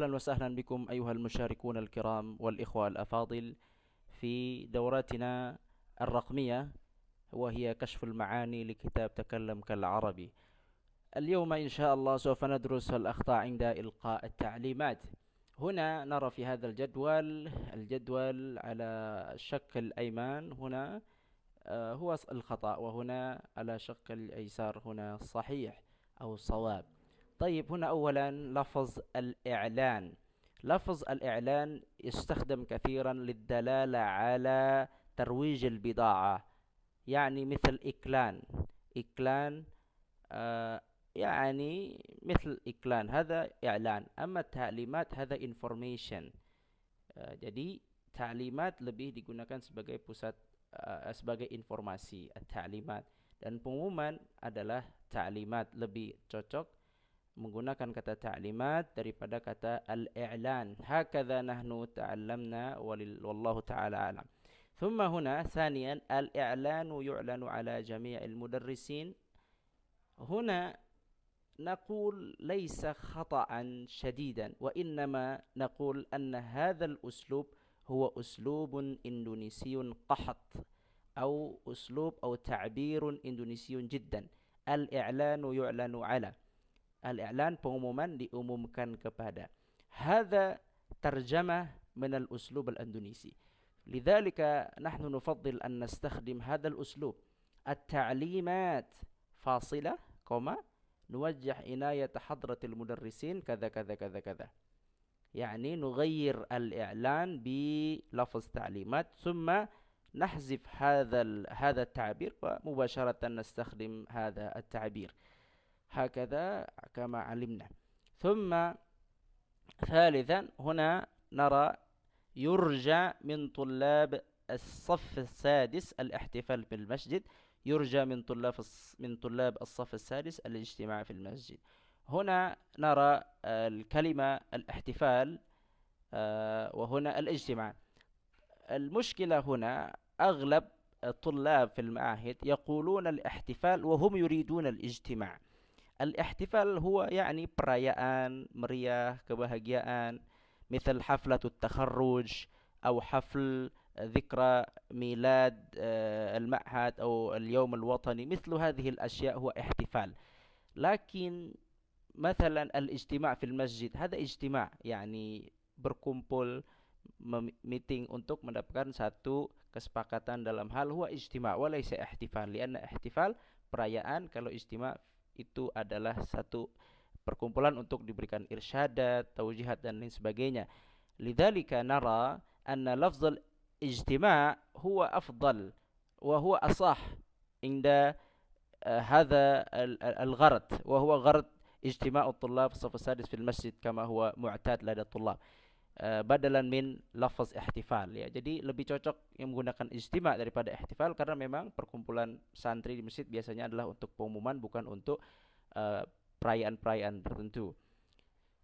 أهلا وسهلا بكم أيها المشاركون الكرام والإخوة الأفاضل في دوراتنا الرقمية، وهي كشف المعاني لكتاب تكلم كالعربي. اليوم إن شاء الله سوف ندرس الأخطاء عند إلقاء التعليمات. هنا نرى في هذا الجدول على الشق الأيمن هنا هو الخطأ، وهنا على شق الأيسار هنا الصحيح أو الصواب. طيب، هنا أولا لفظ الإعلان. لفظ الإعلان يستخدم كثيرا للدلالة على ترويج البضاعة، يعني مثل إكلان. إكلان يعني مثل إكلان، هذا إعلان. أما التعليمات هذا information. Jadi تعليمات lebih digunakan sebagai pusat sebagai informasi, taklimat, dan pengumuman adalah taklimat. Lebih cocok menggunakan kata taklimat daripada kata al-i'lan. Hakadha nahnu ta'allamna wallahu ta'ala a'lam. ثم هنا ثانيا الإعلان يعلن على جميع المدرسين. هنا نقول ليس خطأ شديدا، وإنما نقول أن هذا الأسلوب هو أسلوب إندونيسي قحط، أو أسلوب أو تعبير إندونيسي جدا. الإعلان يعلن على. الإعلان pengumuman diumumkan kepada. هذا ترجمة من الأسلوب الإندونيسي. لذلك نحن نفضل أن نستخدم هذا الأسلوب. التعليمات فاصلة كوما نوجه عناية حضرة المدرسين كذا كذا كذا كذا، يعني نغير الإعلان بلفظ تعليمات ثم نحذف هذا التعبير ومباشرة نستخدم هذا التعبير، هكذا كما علمنا. ثم ثالثا هنا نرى يرجى من طلاب الصف السادس الاحتفال بالمسجد. يرجى من طلاب الصف السادس الاجتماع في المسجد. هنا نرى الكلمة الاحتفال وهنا الاجتماع. المشكلة هنا أغلب الطلاب في المعاهد يقولون الاحتفال وهم يريدون الاجتماع. الاحتفال هو يعني perayaan meriah, kebahagiaan, مثل حفلة التخرج أو حفل ذكرى ميلاد المعهد أو اليوم الوطني. مثل هذه الأشياء هو احتفال. لكن مثلا الاجتماع في المسجد هذا اجتماع، يعني berkumpul, meeting untuk mendapatkan satu kesepakatan dalam hal huwa ijtima' walaysa ihtifal. Lianna ihtifal perayaan, kalau ijtima' itu adalah satu perkumpulan untuk diberikan irsyadat, taujihat dan lain sebagainya. Lidzalika nara anna lafzul ijtima' huwa afdal wa huwa asah inda hadha al-gharad, wa huwa gharad ijtima' at-tullab fi as-saff as-sadis fi al-masjid kama huwa mu'tad lada at-tullab, badalan min lafaz ihtifal, ya. Jadi lebih cocok yang menggunakan ijtima' daripada ihtifal, karena memang perkumpulan santri di masjid biasanya adalah untuk pengumuman, bukan untuk perayaan-perayaan tertentu.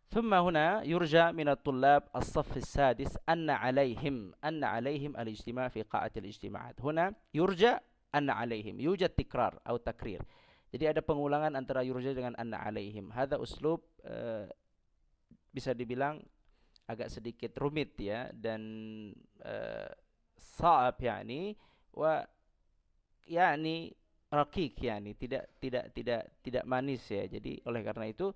ثم هنا يرجى من الطلاب الصف السادس أن عليهم الاجتماع في قاعة الاجتماعات. هنا يرجى أن عليهم، يوجد تكرار أو تكرير. Jadi ada pengulangan antara yurja dengan anna alaihim. Hadza uslub bisa dibilang agak sedikit rumit, ya, dan sa'ab, yani, wa yani rakik, yani tidak manis, ya. Jadi oleh karena itu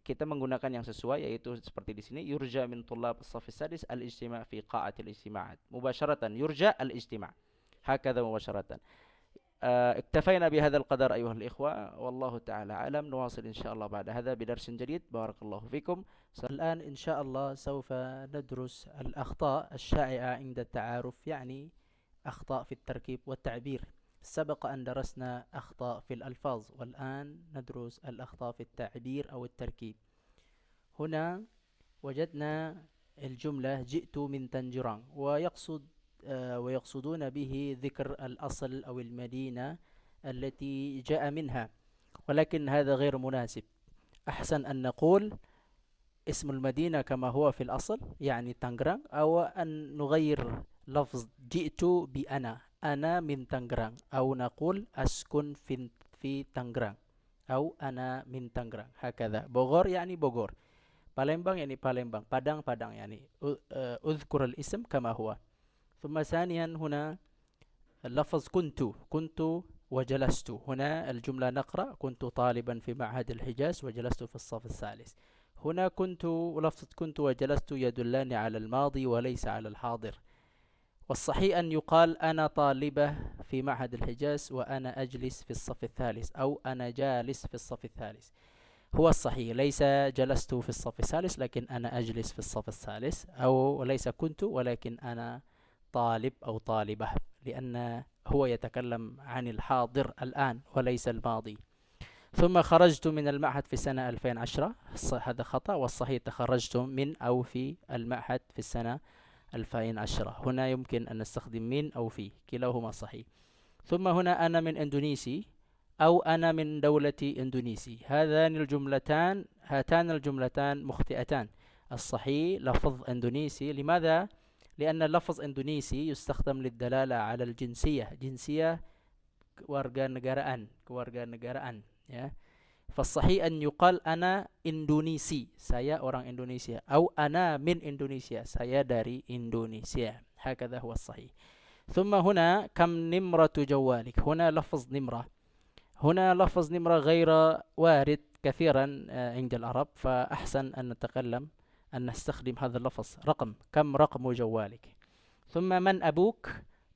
kita menggunakan yang sesuai, yaitu seperti di sini yurja min tullab as-saff as-sadis al-ijtima' fi qa'atil ijtima'at. Mubasharatan yurja al-ijtima'. Hakadha mubasharatan. اكتفينا بهذا القدر أيها الإخوة، والله تعالى أعلم. نواصل إن شاء الله بعد هذا بدرس جديد. بارك الله فيكم. الآن إن شاء الله سوف ندرس الأخطاء الشائعة عند التعارف، يعني أخطاء في التركيب والتعبير. سبق أن درسنا أخطاء في الألفاظ، والآن ندرس الأخطاء في التعبير أو التركيب. هنا وجدنا الجملة جئت من تنجران، ويقصدون به ذكر الأصل أو المدينة التي جاء منها، ولكن هذا غير مناسب. أحسن أن نقول اسم المدينة كما هو في الأصل، يعني تانجران، أو أن نغير لفظ جئت بأنا، أنا من تانجران، أو نقول أسكن في تانجران، أو أنا من تانجران. هكذا. بوغور يعني بوغور. Palembang يعني Palembang, Padang Padang يعني أذكر الاسم كما هو. ثم ثانيا هنا اللفظ كنت وجلست. هنا الجملة نقرأ: كنت طالبا في معهد الحجاز وجلست في الصف الثالث. هنا لفظ كنت وجلست يدلان على الماضي وليس على الحاضر. والصحيح أن يقال أنا طالبة في معهد الحجاز وأنا أجلس في الصف الثالث، أو أنا جالس في الصف الثالث. هو الصحيح ليس جلست في الصف الثالث، لكن أنا أجلس في الصف الثالث، أو ليس كنت ولكن أنا طالب أو طالبة، لأن هو يتكلم عن الحاضر الآن وليس الماضي. ثم خرجت من المعهد في السنة 2010، هذا خطأ، والصحيح تخرجت من أو في المعهد في السنة 2010. هنا يمكن أن نستخدم من أو في، كلاهما صحيح. ثم هنا أنا من إندونيسي أو أنا من دولة إندونيسي. هاتان الجملتان مخطئتان. الصحيح لفظ إندونيسي. لماذا؟ لأن لفظ إندونيسي يستخدم للدلالة على الجنسية، جنسية kewarganegaraan ya. فالصحيح أن يقال أنا إندونيسي، saya orang Indonesia، أو أنا من إندونيسيا، saya dari Indonesia. هكذا هو الصحيح. ثم هنا كم نمرة جوالك. هنا لفظ نمرة، هنا لفظ نمرة غير وارد كثيرا عند العرب، فأحسن أن نستخدم هذا اللفظ رقم. كم رقم جوالك. ثم من أبوك،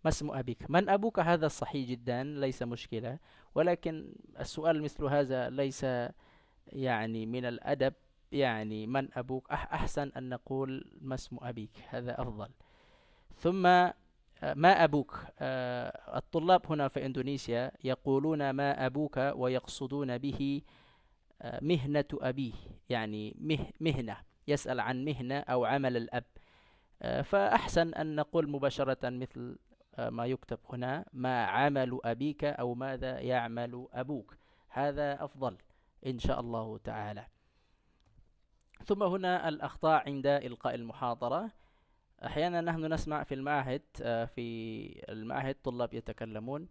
ما اسم أبيك. من أبوك هذا صحيح جدا، ليس مشكلة، ولكن السؤال مثل هذا ليس يعني من الأدب. يعني من أبوك أحسن أن نقول ما اسم أبيك، هذا أفضل. ثم ما أبوك. الطلاب هنا في إندونيسيا يقولون ما أبوك ويقصدون به مهنة أبيه، يعني مهنة، يسأل عن مهنة أو عمل الأب. فأحسن أن نقول مباشرة مثل ما يكتب هنا: ما عمل أبيك، أو ماذا يعمل أبوك. هذا أفضل إن شاء الله تعالى. ثم هنا الأخطاء عند إلقاء المحاضرة. أحيانا نحن نسمع في المعهد طلاب يتكلمون: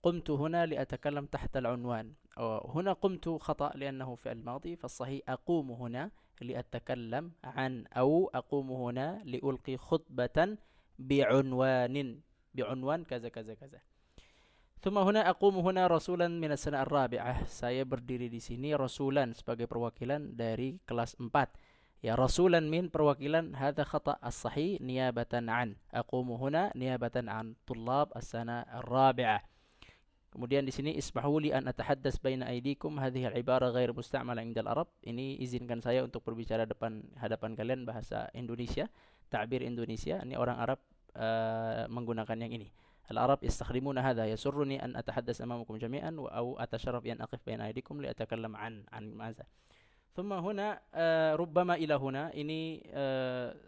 قمت هنا لأتكلم تحت العنوان. هنا قمت خطأ لأنه في الماضي، فالصحيح أقوم هنا لأتكلم عن، أو أقوم هنا لألقي خطبة بعنوان كذا كذا كذا. ثم هنا أقوم هنا رسولا من السنة الرابعة. Saya berdiri di sini rasulan sebagai perwakilan dari kelas 4. Ya, rasulan min perwakilan, هذا خطأ. الصحيح نيابة عن. أقوم هنا نيابة عن طلاب السنة الرابعة. Kemudian di sini ismahu li an atahaddas baina aydikum, hadhihi al-ibara ghair musta'mala 'inda al-arab. Ini izinkan saya untuk berbicara hadapan kalian bahasa Indonesia, ta'bir Indonesia. Ini orang Arab menggunakan yang ini. Al-Arab yastakhdimuna hadha. Yasurruni an atahaddas amamakum jami'an au atasharraf an aqif baina aydikum li atakallam an maza. Thumma huna rubbama ila huna. Ini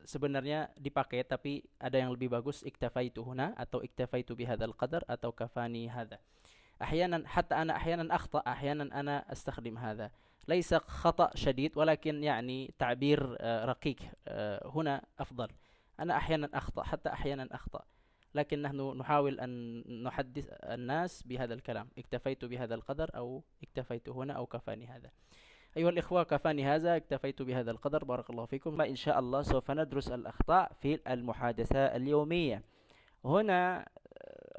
sebenarnya dipakai, tapi ada yang lebih bagus: iktafaitu huna, atau iktafaitu bihadzal qadar, atau kafani hadha. أحيانا حتى أنا أحيانا أخطأ، أحيانا أنا أستخدم هذا. ليس خطأ شديد، ولكن يعني تعبير رقيق. هنا أفضل. أنا أحيانا أخطأ، حتى أحيانا أخطأ، لكن نحن نحاول أن نحدث الناس بهذا الكلام: اكتفيت بهذا القدر، أو اكتفيت هنا، أو كفاني هذا. أيها الإخوة، كفاني هذا، اكتفيت بهذا القدر. بارك الله فيكم. إن شاء الله سوف ندرس الأخطاء في المحادثة اليومية. هنا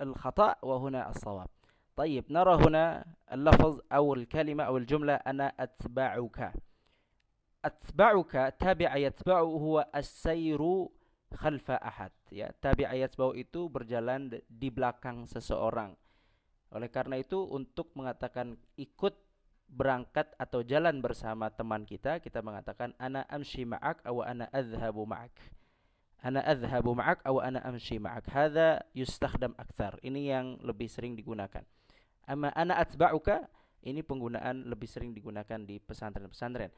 الخطأ وهنا الصواب. طيب، نرى هنا اللفظ أو الكلمة أو الجملة: أنا أتبعك. أتبعك، تابع يتبع هو السير خلف أحد. Ya, tabi'a yatba'u itu berjalan di belakang seseorang. Oleh karena itu, untuk mengatakan ikut berangkat atau jalan bersama teman kita, kita mengatakan ana amshi ma'ak aw ana adhhabu ma'ak. Ana adhhabu ma'ak aw ana amshi ma'ak. Hadza yustakhdam aktsar. Ini yang lebih sering digunakan. Amma ana atba'uka, ini penggunaan lebih sering digunakan di pesantren-pesantren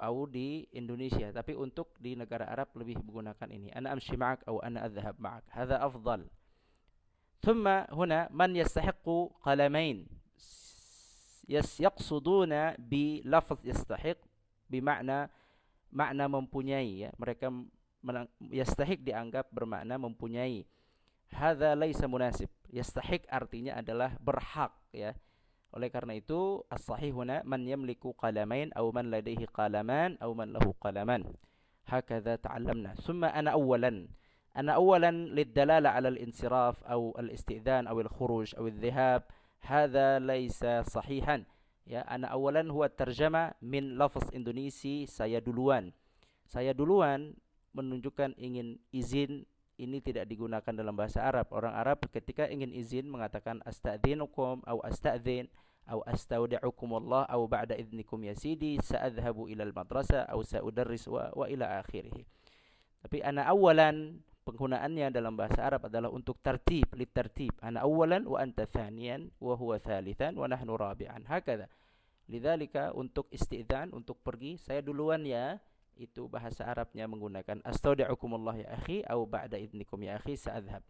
atau di Indonesia, tapi untuk di negara Arab lebih menggunakan ini: ana amshi ma'ak atau ana adhhab ma'ak. Hadza afdal. Thumma huna man yastahiqu qalamain. Yaqsuduna bi lafz yastahiq bermakna mempunyai, ya. Mereka yastahiq dianggap bermakna mempunyai. Hadza laisa munasib. Yastahiq artinya adalah berhak, ya. Oleh karena itu, as-sahih huna man yamliku qalamain aw man ladaihi qalaman aw man lahu qalaman. Hakadha ta'allamna. Thumma ana أولا للدلالة على الانصراف أو الاستئذان أو الخروج أو الذهاب، هذا ليس صحيحا. Ya, ana awalan huwa terjemah min lafaz Indonesi saya duluan. Saya duluan menunjukkan ingin izin, ini tidak digunakan dalam bahasa Arab. Orang Arab ketika ingin izin mengatakan asta'dzinukum atau asta'dzin atau astaudi'ukumullah atau ba'da idnikum ya sidi sa'adhabu ilal madrasah atau sa'udarris wa ila akhirih. Tapi ana awalan penggunaannya dalam bahasa Arab adalah untuk tertib, litartib. Ana awalan wa anta thaniyan wa huwa thalithan wa nahnu rabi'an. Hakadha. Lidzalika untuk isti'dzan, untuk pergi, saya duluan ya. Itu bahasa Arabnya menggunakan astaudi'ukumullah ya akhi atau ba'da idnikum ya akhi sa'adhab.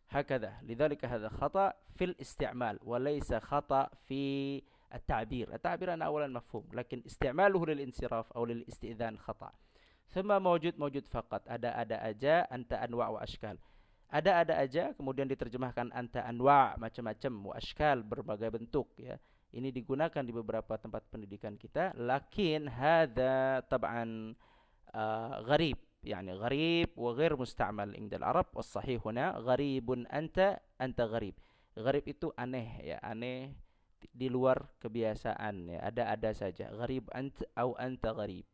Hakadha. Lidzalika hadha khata fil isti'mal wa laysa khata fi التعبير. التعبير أنا أولا مفهوم، لكن استعماله للانصراف أو للاستئذان خطأ. ثم موجود faqat, ada aja, anta anwa wa ashkal. Ada aja kemudian diterjemahkan anta anwa, macam-macam, wa ashkal, berbagai bentuk ya. Ini digunakan di beberapa tempat pendidikan kita, lakin hadza tab'an gharib, yani gharib wa ghair musta'mal inda al-arab, was sahih huna gharibun anta gharib. Gharib itu aneh ya, aneh di luar kebiasaan ya, ada saja. Gharib ant au anta gharib.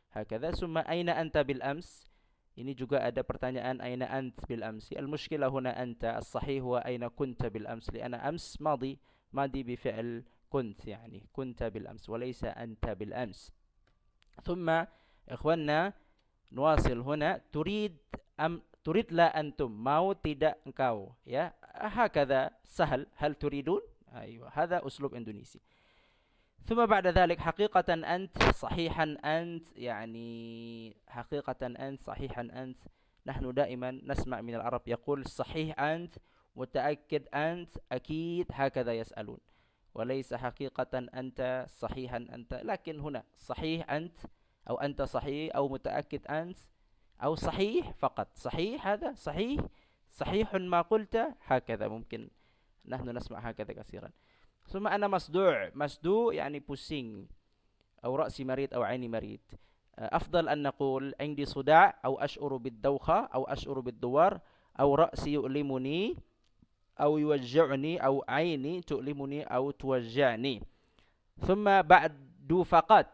Hakadha. Summa aina anta bil ams. Ini juga ada pertanyaan aina ant bil amsi. Al-mushkilah huna anta, as-sahih huwa aina kunta bil ams, li'anna ams madi bi fi'l kunt, yani kunta bil ams wa laysa anta bil ams. Thumma ikhwanna nuwasil huna turid la antum, mau tidak engkau ya. Hakadha sahal, hal turidun? Aywa, hadha uslub Indonesi. ثم بعد ذلك حقيقة أنت صحيحا أنت، يعني حقيقة أنت صحيحا أنت. نحن دائما نسمع من العرب يقول صحيح أنت، متأكد أنت، أكيد، هكذا يسألون، وليس حقيقة أنت صحيحا أنت. لكن هنا صحيح أنت أو أنت صحيح أو متأكد أنت أو صحيح فقط. صحيح، هذا صحيح، صحيح ما قلت، هكذا ممكن نحن نسمع هكذا كثيرا. ثم أنا مصدوع يعني pusing أو رأسي مريض أو عيني مريض. أفضل أن نقول عندي صداع أو أشعر بالدوخة أو أشعر بالدوار أو رأسي يؤلمني أو يوجعني أو عيني تؤلمني أو توجعني. ثم بعد فقط,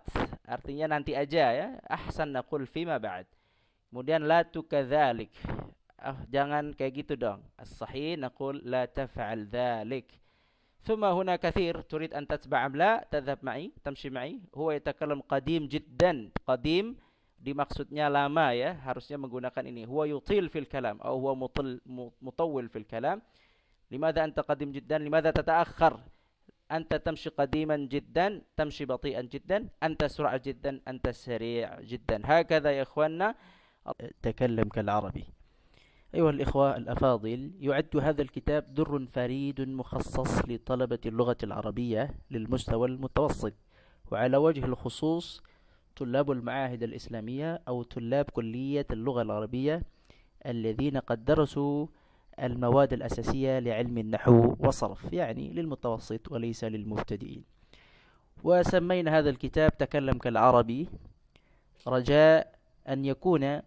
artinya nanti aja ya. أحسن نقول فيما بعد. Kemudian la tukadzalik, jangan kayak gitu dong. As-sahih naqul la taf'al dzalik. ثم هنا كثير تريد أن تتبع أم لا، تذهب معي، تمشي معي. هو يتكلم قديم جدا. قديم dimaksudnya lama ya, harusnya menggunakan ini. هو يطيل في الكلام أو هو مطول في الكلام. لماذا أنت قديم جدا؟ لماذا تتأخر؟ أنت تمشي قديما جدا، تمشي بطيئا جدا، أنت سرعة جدا، أنت سريع جدا. هكذا يا إخواننا تكلم كالعربي. أيها الإخوة الأفاضل، يعد هذا الكتاب در فريد مخصص لطلبة اللغة العربية للمستوى المتوسط، وعلى وجه الخصوص طلاب المعاهد الإسلامية أو طلاب كلية اللغة العربية الذين قد درسوا المواد الأساسية لعلم النحو والصرف، يعني للمتوسط وليس للمبتدئين. وسمينا هذا الكتاب تكلم كالعربي رجاء أن يكون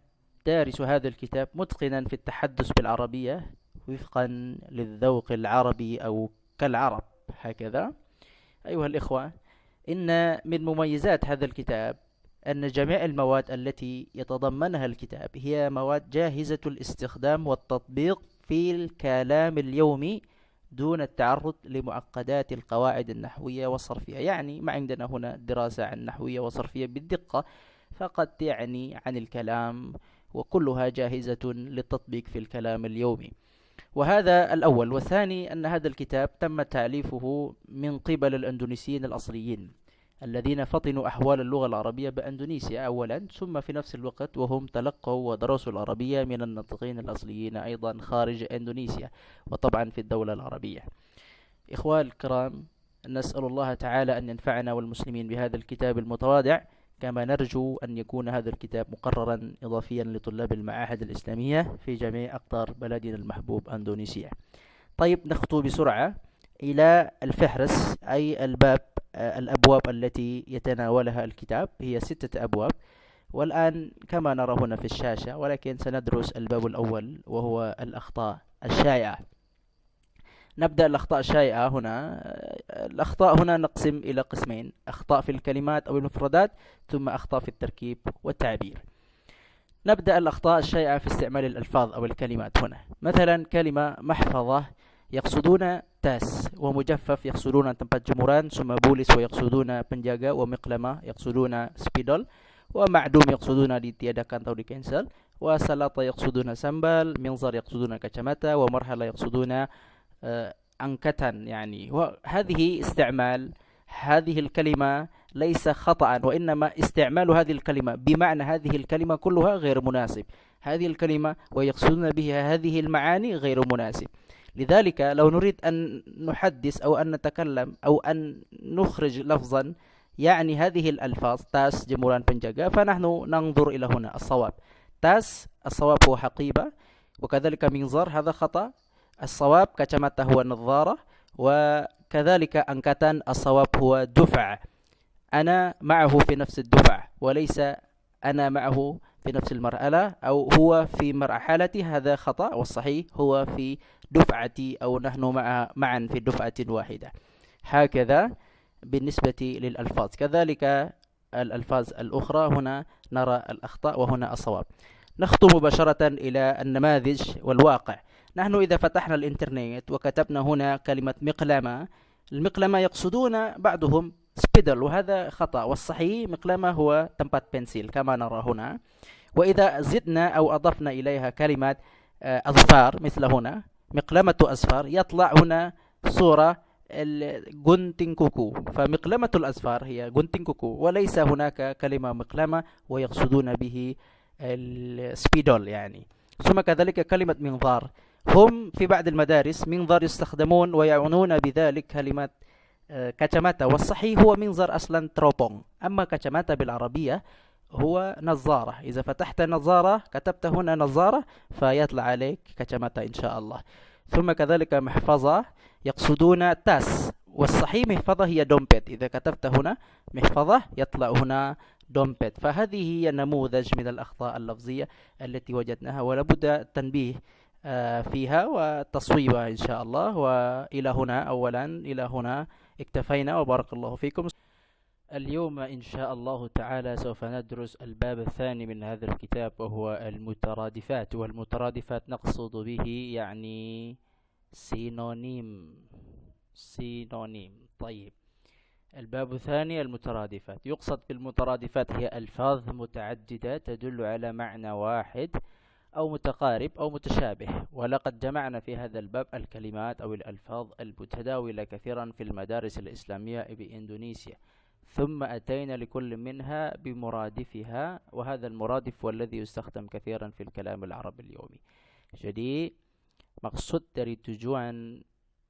دارس هذا الكتاب متقنا في التحدث بالعربية وفقا للذوق العربي أو كالعرب هكذا. أيها الإخوة، إن من مميزات هذا الكتاب أن جميع المواد التي يتضمنها الكتاب هي مواد جاهزة الاستخدام والتطبيق في الكلام اليومي دون التعرض لمعقدات القواعد النحوية والصرفية. يعني ما عندنا هنا دراسة عن نحوية وصرفية بالدقة، فقط يعني عن الكلام، وكلها جاهزة للتطبيق في الكلام اليومي. وهذا الأول. والثاني أن هذا الكتاب تم تأليفه من قبل الأندونيسيين الأصليين الذين فطنوا أحوال اللغة العربية بأندونيسيا أولا، ثم في نفس الوقت وهم تلقوا ودرسوا العربية من الناطقين الأصليين أيضا خارج أندونيسيا وطبعا في الدولة العربية. إخوة الكرام، نسأل الله تعالى أن ينفعنا والمسلمين بهذا الكتاب المتواضع، كما نرجو أن يكون هذا الكتاب مقررا إضافيا لطلاب المعاهد الإسلامية في جميع أقطار بلدنا المحبوب أندونيسيا. طيب، نخطو بسرعة إلى الفهرس، أي الأبواب التي يتناولها الكتاب، هي 6 أبواب. والآن كما نرى هنا في الشاشة، ولكن سندرس الباب الأول وهو الأخطاء الشائعة. نبدأ الأخطاء الشائعة هنا. الأخطاء هنا نقسم إلى قسمين: أخطاء في الكلمات أو المفردات، ثم أخطاء في التركيب والتعبير. نبدأ الأخطاء الشائعة في استعمال الألفاظ أو الكلمات هنا. مثلا كلمة محفظة يقصدون تاس، ومجفف يقصدون tempat jemuran، ثم بوليس ويقصدون penjaga، ومقلمة يقصدون spidol، ومعدوم يقصدون ditiadakan atau di cancel، وسلطة يقصدون sambal، منظر يقصدون kacamata، ومرحلة يقصدون angkatan. يعني وهذه استعمال هذه الكلمة ليس خطأ، وإنما استعمال هذه الكلمة بمعنى هذه الكلمة كلها غير مناسب. هذه الكلمة ويقصدون بها هذه المعاني غير مناسب. لذلك لو نريد أن نحدث أو أن نتكلم أو أن نخرج لفظا يعني هذه الألفاظ تاس jemuran penjaga، فنحن ننظر إلى هنا الصواب. تاس الصواب هو حقيبة، وكذلك منظر هذا خطأ. الصواب kacamata هو نظارة، وكذلك angkatan الصواب هو دفع. أنا معه في نفس الدفع، وليس أنا معه في نفس المرحلة أو هو في مرحلتي، هذا خطأ. والصحيح هو في دفعتي أو نحن معا في دفعة واحدة. هكذا بالنسبة للألفاظ. كذلك الألفاظ الأخرى هنا نرى الأخطاء وهنا الصواب. نخطو مباشرة إلى النماذج والواقع. نحن إذا فتحنا الإنترنت وكتبنا هنا كلمة مقلمة، المقلمة يقصدون بعضهم سبيدل، وهذا خطأ. والصحيح مقلمة هو tempat pensil كما نرى هنا. وإذا زدنا أو أضفنا إليها كلمة أظفار مثل هنا مقلمة أظفار، يطلع هنا صورة gunting kuku، فمقلمة الأظفار هي gunting kuku، وليس هناك كلمة مقلمة ويقصدون به السبيدول يعني. ثم كذلك كلمة منظار، هم في بعض المدارس منظار يستخدمون ويعنون بذلك كلمة kacamata، والصحيح هو منظر أصلا تروبون. أما kacamata بالعربية هو نظارة. إذا فتحت نظارة كتبت هنا نظارة فيطلع عليك kacamata إن شاء الله. ثم كذلك محفظة يقصدون تاس، والصحيح محفظة هي دومبت. إذا كتبت هنا محفظة يطلع هنا دومبت. فهذه هي نموذج من الأخطاء اللفظية التي وجدناها، ولابد التنبيه فيها وتصويبها إن شاء الله. وإلى هنا أولا، إلى هنا اكتفينا، وبارك الله فيكم. اليوم إن شاء الله تعالى سوف ندرس الباب الثاني من هذا الكتاب، وهو المترادفات. والمترادفات نقصد به يعني سينونيم. طيب، الباب الثاني المترادفات. يقصد بالمترادفات هي ألفاظ متعددة تدل على معنى واحد أو متقارب أو متشابه. ولقد جمعنا في هذا الباب الكلمات أو الألفاظ المتداولة كثيرا في المدارس الإسلامية بإندونيسيا، ثم أتينا لكل منها بمرادفها، وهذا المرادف هو الذي يستخدم كثيرا في الكلام العربي اليومي. Jadi maksud dari tujuan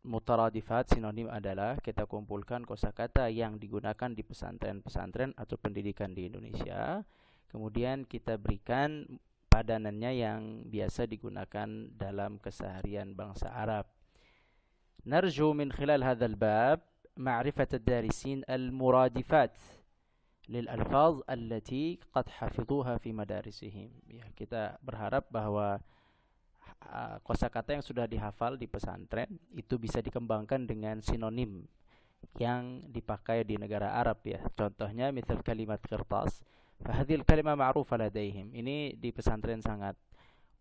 mutaradifat sinonim adalah kita kumpulkan kosakata yang digunakan di pesantren-pesantren atau pendidikan di Indonesia, kemudian kita berikan padanannya yang biasa digunakan dalam keseharian bangsa Arab. Narju min khilal hadzal bab معرفة الدارسين المرادفات للألفاظ التي قد حفظوها في مدارسهم. Ya, kita berharap bahwa kosakata yang sudah dihafal di pesantren itu bisa dikembangkan dengan sinonim yang dipakai di negara Arab ya. Contohnya misal kalimat kertas, fahadhil kalimah ma'rufa ladaihim. Ini di pesantren sangat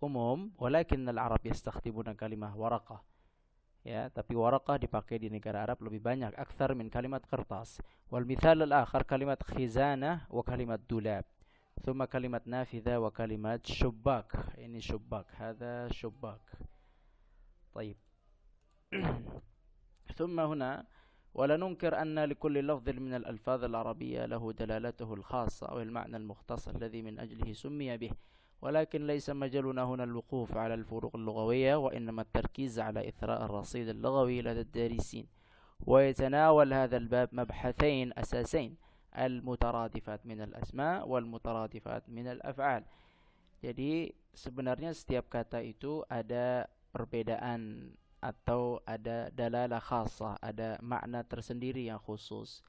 umum, walakin al-Arab yastakhdimuna kalimah waraqah. Ya, tapi waraqah dipakai di negara Arab lebih banyak, akthar min kalimat kertas. Wal mithal al-akhar kalimat khizanah wa kalimat dulab. ثم كلمة نافذة وكلمة شباك. ini شباك، هذا شباك. طيب. ثم هنا ولا ننكر أن لكل لفظ من الألفاظ العربية له دلالته الخاصة أو المعنى المختص الذي من أجله سمي به، ولكن ليس مجالنا هنا الوقوف على الفروق اللغوية، وإنما التركيز على إثراء الرصيد اللغوي لدى الدارسين. ويتناول هذا الباب مبحثين أساسين: المترادفات من الأسماء والمترادفات من الأفعال. Jadi sebenarnya setiap kata itu ada perbedaan atau ada dalalah khasah, ada makna tersendiri yang khusus.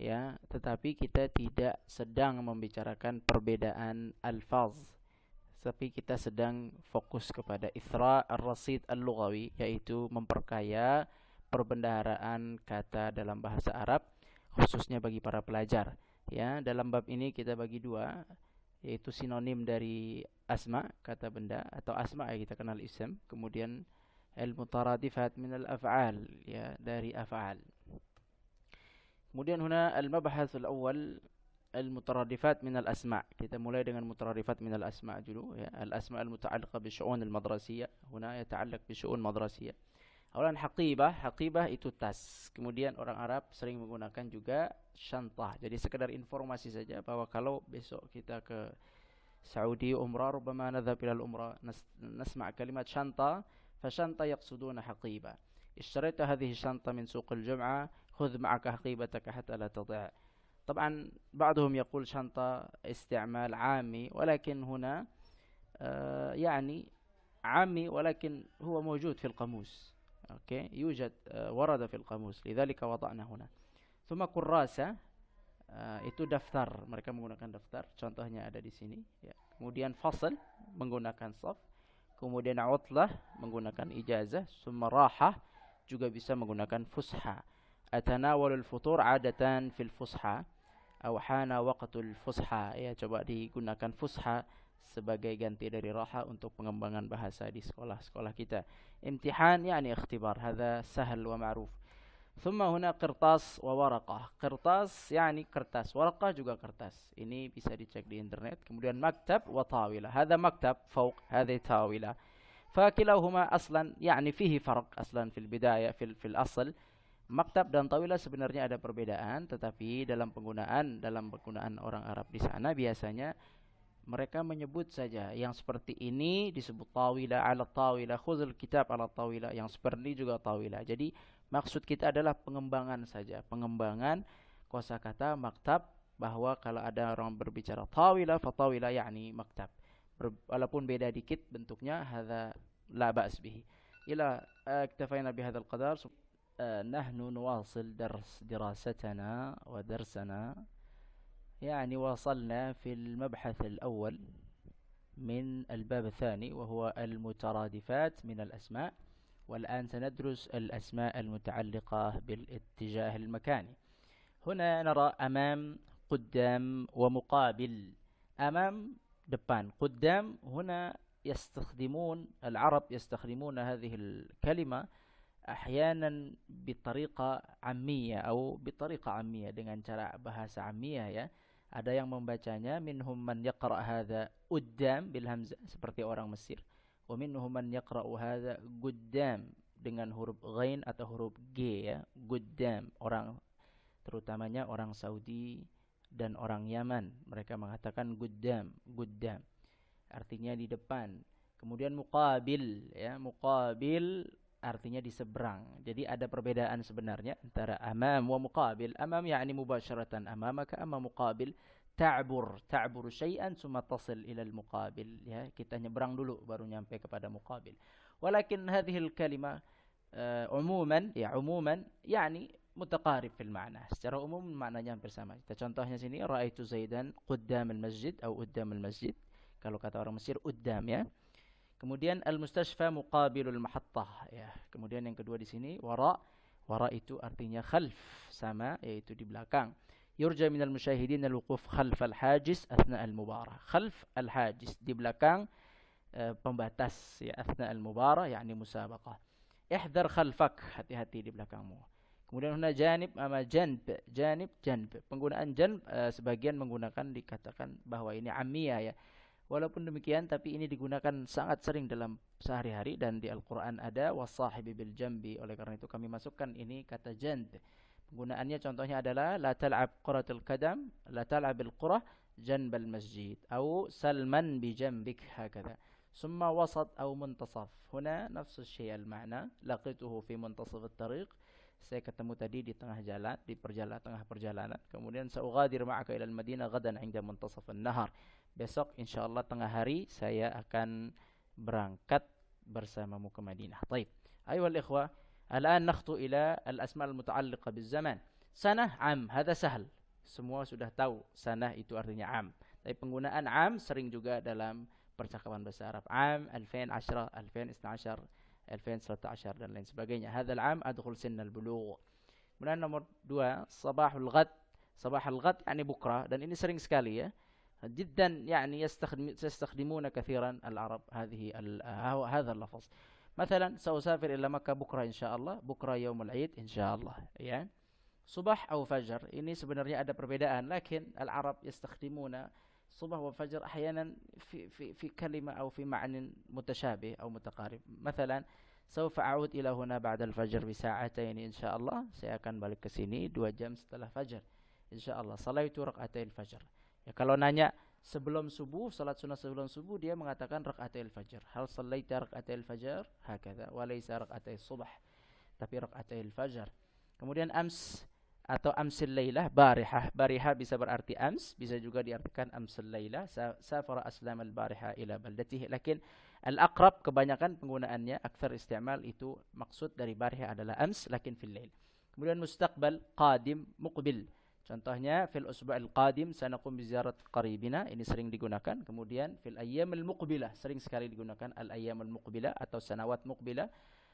Ya, tetapi kita tidak sedang membicarakan perbedaan alfaz, tapi kita sedang fokus kepada ithra ar-rasid al-lughawi, yaitu memperkaya perbendaharaan kata dalam bahasa Arab khususnya bagi para pelajar. Ya, dalam bab ini kita bagi dua, yaitu sinonim dari asma, kata benda, atau asma ya kita kenal ism, kemudian al-mutaradifat min al-af'al, ya, dari af'al. Kemudian huna al-mabhath al-awwal al-mutaradifat min al-asma'. Kita mulai dengan mutaradifat min al-asma' dulu, ya. Al-asma' al-muta'alliqa bi syu'un al-madrasiyah. Huna yata'allaq bi syu'un madrasiyah. Awalan haqibah, haqibah itu tas. Kemudian orang Arab sering menggunakan juga syantah. Jadi sekedar informasi saja bahwa kalau besok kita ke Saudi umrah, rubama nadhab ila al-umrah, nasma' kalimat syantah, fa syantah yaqsuduna haqibah. Ishtarayta hadhihi syantah min suq al-jum'ah, khudh ma'aka haqibataka hatta la tadhi'a. طبعا بعضهم يقول شنطة استعمال عامي، ولكن هنا يعني عامي ولكن هو موجود في القاموس. اوكي، يوجد ورد في القاموس، لذلك وضعنا هنا. ثم كراسة itu daftar, mereka menggunakan daftar, contohnya ada di sini, ya. Kemudian fasl menggunakan saf, kemudian utlah menggunakan ijazah, summa rahah juga bisa menggunakan fusha. Atanawalul futur adatan fil fusha aw hana waqtul fusha, ya, coba digunakan fusha sebagai ganti dari raha untuk pengembangan bahasa di sekolah-sekolah kita. Imtihan yani ikhtibar, hadha sahal wa ma'ruf. Thumma huna qirtas wa waraqah. Qirtas yani kertas, waraqah juga kertas. Ini bisa dicek di internet. Kemudian maktab wa tawila. Hadha maktab fawq, hadhi tawila. Fakilahuma aslan yani fihi farq aslan fil bidayah fil asl. Maktab dan tawilah sebenarnya ada perbedaan, tetapi dalam penggunaan orang Arab di sana biasanya mereka menyebut saja yang seperti ini disebut tawilah, ala tawilah, khuzul kitab ala tawilah, yang seperti juga tawilah. Jadi maksud kita adalah pengembangan saja, pengembangan kosakata maktab, bahwa kalau ada orang berbicara tawilah, fa tawilah yakni maktab. Walaupun beda dikit bentuknya, hadza la ba's bihi. Ila iktafaina bihadzal qadar. نحن نواصل دراستنا ودرسنا، يعني وصلنا في المبحث الأول من الباب الثاني وهو المترادفات من الأسماء، والآن سندرس الأسماء المتعلقة بالاتجاه المكاني. هنا نرى أمام، قدام ومقابل. أمام depan، قدام هنا العرب يستخدمون هذه الكلمة أحيانا بطريقة عامية أو بطريقة عامية dengan cara bahasa عامية, ya. Ada yang membacanya minhum man yaqra hadza uddam bil hamzah seperti orang Mesir, wa minhum man yaqra hadza guddam dengan huruf ghain atau huruf g, ya. Guddam, orang terutamanya orang Saudi dan orang Yaman, mereka mengatakan guddam, guddam artinya di depan. Kemudian muqabil, ya, muqabil artinya di seberang. Jadi ada perbedaan sebenarnya antara amam wa muqabil. Amam yakni mubasharatan amamaka, amma muqabil ta'bur syai'an summa tasil ila al-muqabil, ya, kita nyebrang dulu baru nyampe kepada muqabil. Walakin hadhihi al-kalimah umuman yani mutaqarib fil ma'na. Secara umum maknanya hampir sama. Kita contohnya sini, ra'aitu Zaidan quddam al-masjid atau uddam al-masjid. Kalau kata orang Mesir uddam, ya. Kemudian al-mustashfa muqabilul mahattah, ya. Kemudian yang kedua di sini wara. Wara itu artinya khalf, sama, yaitu di belakang. Yurja minal musyahidin al-wuquf khalf al-hajis athna al-mubarah. Khalf al-hajis, di belakang pembatas, ya, athna al-mubarah yakni musabaqah. Ihdar khalfak, hati-hati di belakangmu. Kemudian huna janib ama janb, janib, janb. Penggunaan janb sebagian menggunakan dikatakan bahwa ini ammiyah, ya. Walaupun demikian, tapi ini digunakan sangat sering dalam sehari-hari dan di Al-Quran ada wasahibi bil jambi. Oleh karena itu kami masukkan ini kata jand. Penggunaannya contohnya adalah la tal'ab quratul qadam, la tal'abil qurah janbal masjid, atau salman bi jambik, hakadha. Summa wasat atau muntasaf. Huna nafsu syai' al-ma'na, laqituhu fi muntasaf at-tariq. Saya ketemu tadi di tengah jalan, di tengah perjalanan. Kemudian sa'ughadir ma'aka ila al-Madinah ghadan 'inda muntasaf an-nahar. Besok insyaallah tengah hari saya akan berangkat bersamamu ke Madinah. Baik. أيها الإخوة الآن نخطو إلى الأسماء المتعلقة بالزمان. Sanah, am, هذا سهل. Semua sudah tahu sanah itu artinya am. Tapi penggunaan am sering juga dalam percakapan bahasa Arab. Am 2010, 2012, 2013 dan lain sebagainya. Hadzal am adkhul sinnal bulugh. Kemudian nomor 2, sabahul ghad. Sabahul ghad yani bukra, dan ini sering sekali ya. جدا يعني يستخدمون كثيرا العرب هذا اللفظ. مثلا سأسافر إلى مكة بكرة إن شاء الله. بكرة يوم العيد إن شاء الله ya. Subah atau fajar ini sebenarnya ada perbedaan, lakin al-Arab yastakhdimuna subah wa fajar ahyanan fi kalimah atau fi ma'nan mutashabih atau mutaqarib. مثلا سوف أعود إلى هنا بعد الفجر بساعتين إن شاء الله. Saya akan balik ke sini 2 jam setelah fajar. Insyaallah. Salaitu rak'atain fajar. Ya, kalau nanya sebelum subuh, salat sunnah sebelum subuh, dia mengatakan rak'atai fajar. Hal sallaita rak'atai fajar? Hakadha. Wa laysa rak'atai subh. Tapi rak'atai fajar. Kemudian ams atau amsil lailah, barihah. Barihah bisa berarti ams, bisa juga diartikan amsil lailah. Safara aslam al-bariha ila baldatihi. Lakin al-aqrab kebanyakan penggunaannya, akthar isti'mal itu maksud dari barihah adalah ams, lakin fil lail. Kemudian mustaqbal, qadim, muqbil. Contohnya fil usbu'il qadim sanaqum bi ziyarat qaribina, ini sering digunakan. Kemudian fil ayyamil muqbilah, sering sekali digunakan al ayyamul muqbilah atau sanawat muqbilah.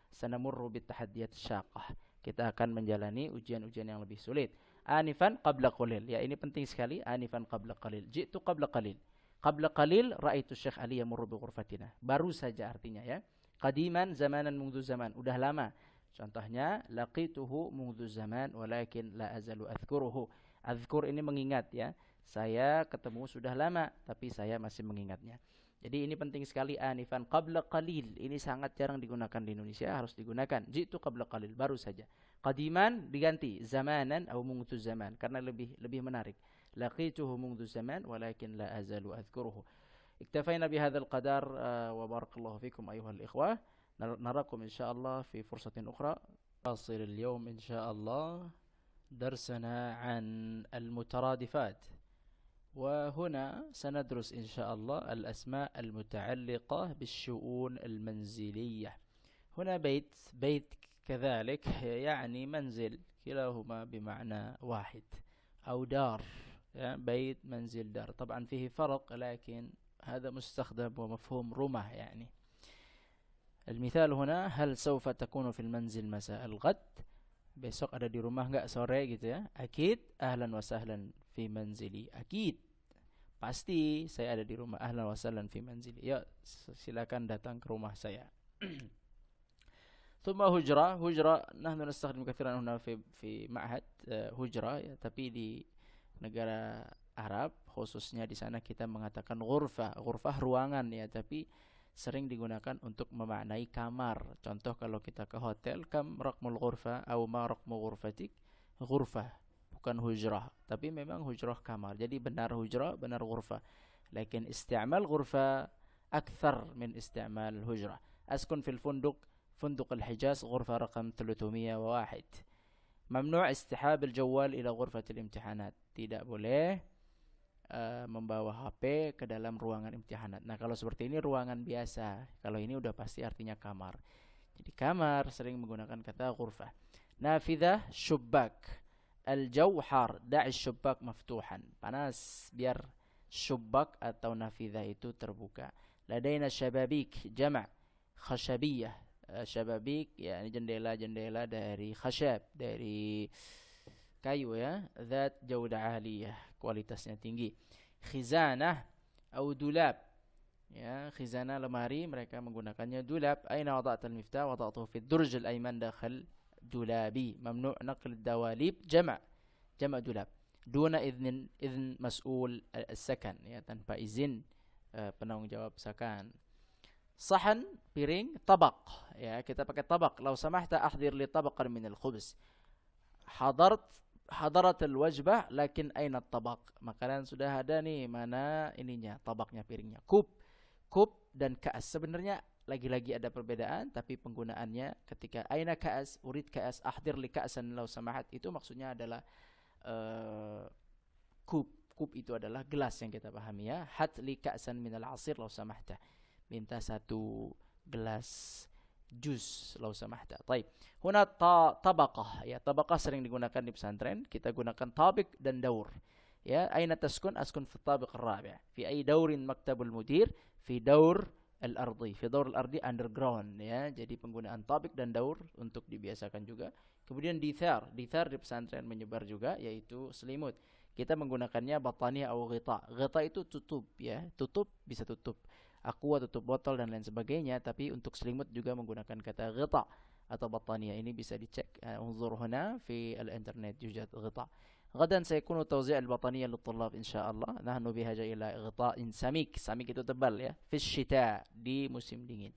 Sanamurru bit tahaddiyat syaqah. Kita akan menjalani ujian-ujian yang lebih sulit. Anifan qabla qalil. Ya, ini penting sekali. Anifan qabla qalil. Ji'tu qabla qalil. Qabla qalil ra'aitu Syekh Ali yamurru bi ghurfatina. Baru saja artinya ya. Qadiman zamanan mundu zaman. Udah lama. Contohnya laqituhu mundu zaman walakin la azalu azkuruhu. Azkur ini mengingat ya. Saya ketemu sudah lama tapi saya masih mengingatnya. Jadi ini penting sekali, anifan qabla qalil. Ini sangat jarang digunakan di Indonesia, harus digunakan. Jitu qabla qalil, baru saja. Qadiman diganti zamanan atau mundu zaman karena lebih menarik. Laqituhu mundu zaman walakin la azalu azkuruhu. اكتفينا بهذا القدر وبارك الله فيكم أيها الإخوة. نراكم إن شاء الله في فرصة أخرى. نواصل اليوم إن شاء الله درسنا عن المترادفات، وهنا سندرس إن شاء الله الأسماء المتعلقة بالشؤون المنزلية. هنا بيت كذلك يعني منزل، كلاهما بمعنى واحد، أو دار، بيت منزل دار. طبعا فيه فرق لكن هذا مستخدم ومفهوم رمى يعني. المثال هنا هل سوف تكون في المنزل مساء الغد؟ besok ada di rumah enggak sore gitu ya. Akid ahlan wa sahlan fi manzili. Akid pasti saya ada di rumah, ahlan wa sahlan fi manzili. Ya, silakan datang ke rumah saya. ثم هجرة نحن نستخدم كثيرا هنا في معهد هجرة ya, tapi di negara Arab khususnya di sana kita mengatakan ghurfah ruangan ya, tapi sering digunakan untuk memaknai kamar. Contoh kalau kita ke hotel, kam raqmul ghurfa atau ma raqmu ghurfatik? Ghurfah, bukan hujrah, tapi memang hujrah kamar. Jadi benar hujrah, benar ghurfah. Lakin isti'mal ghurfa akthar min isti'mal hujrah. Askun fil funduk al-Hijaz ghurfa raqam 301. Mamnu' istihab al-jawal ila ghurfatil imtihanat. Tidak boleh membawa HP ke dalam ruangan imtihanat. Nah, kalau seperti ini ruangan biasa. Kalau ini udah pasti artinya kamar. Jadi kamar sering menggunakan kata ghurfah. Nafidah syubbak. Al-jaw har, da'i syubbak maftuhan. Panas, biar syubbak atau nafidah itu terbuka. Ladaina syababik, jama' khashabiyah. Syababik ya, ini jendela-jendela dari khashab, dari kayu ya, zat jaudah aliyah, kualitasnya tinggi. Khizanah atau dulab ya, khizanah lemari, mereka menggunakannya dulab. Aina wada'ta al-miftah? Wada'tuhu fi ad-durj al-ayman dakhil dulabi. Mamnu' naql ad-dawalib, jama' dulab duna izn mas'ul as-sakan ya, tanpa izin penanggung jawab sakan. Sahan, piring, tabaq ya, kita pakai tabaq. Lau samahta ahdir li tabaqan min al-khubz. Hadarat al-wajbah lakin aina tabaq? Makanan sudah ada nih, mana ininya, tabaknya, piringnya. Kub dan ka'as sebenarnya lagi-lagi ada perbedaan, tapi penggunaannya ketika aina ka'as, urid ka'as, ahdir li ka'san lau samahat, itu maksudnya adalah kub itu adalah gelas yang kita pahami ya. Hat li ka'san min al-asir lau samahta, minta 1 gelas juz lau samahta. Taib. Huna tabaqah, ya tabaqah sering digunakan di pesantren. Kita gunakan tabiq dan daur. Ya, aina taskun? Askun fi tabiq ar-rabi'. Fi ay daurin maktabul mudir? Fi daur al-ardi. Fi daur al-ardi underground, ya. Jadi penggunaan tabiq dan daur untuk dibiasakan juga. Kemudian dithar di pesantren menyebar juga, yaitu selimut. Kita menggunakannya bataniyah atau ghita. Ghita itu tutup, ya. Tutup bisa tutup aqua, tutup botol dan lain sebagainya, tapi untuk selimut juga menggunakan kata ghita atau bataniyah. Ini bisa dicek. Unzur huna fi al-internet yujad ghita. غدا سيكون توزيع البطانية للطلاب إن شاء الله. نحن بحاجة إلى غطاء سميك. سميك itu tebal, ya. في الشتاء, di musim dingin.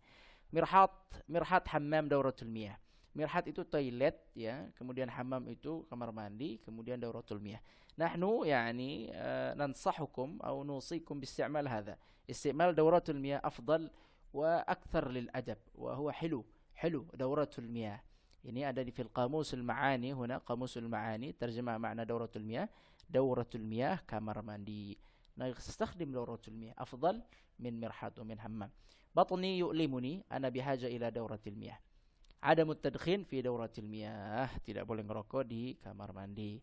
Mirhat hammam dauratul miyah. Mirhat itu toilet, ya. Kemudian hammam itu kamar mandi. Kemudian dauratul miyah. Nahnu yani nansahukum atau nusikum باستعمال هذا. استعمال دورات المياه أفضل وأكثر للأدب وهو حلو دورات المياه. Ini ada di fil qamusul ma'ani. Huna qamusul ma'ani terjemah makna dauratul miyah. Dauratul miyah kamar mandi. نستخدم dauratul miyah أفضل من مرحاض ومن حمام. بطني يؤلمني أنا بحاجة إلى دورة المياه. عدم التدخين في دورة المياه. Tidak boleh ngerokok di kamar mandi.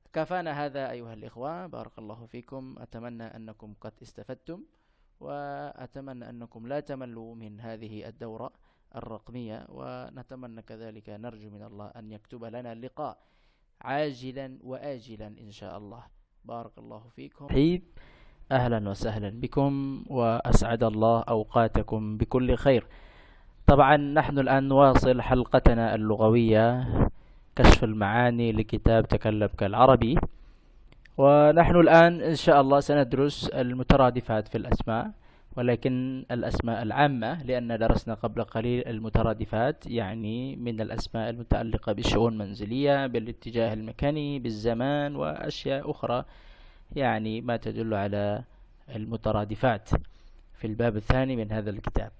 كفانا هذا أيها الإخوة. بارك الله فيكم. أتمنى أنكم قد استفدتم وأتمنى أنكم لا تملوا من هذه الدورة الرقمية ونتمنى كذلك نرجو من الله أن يكتب لنا اللقاء عاجلا وآجلا إن شاء الله. بارك الله فيكم. أهلا وسهلا بكم وأسعد الله أوقاتكم بكل خير. طبعا نحن الآن نواصل حلقتنا اللغوية كشف المعاني لكتاب تكلم كالعربي. ونحن الآن إن شاء الله سندرس المترادفات في الأسماء، ولكن الأسماء العامة، لأن درسنا قبل قليل المترادفات، يعني من الأسماء المتعلقة بالشؤون المنزلية، بالاتجاه المكاني، بالزمان، وأشياء أخرى يعني ما تدل على المترادفات في الباب الثاني من هذا الكتاب.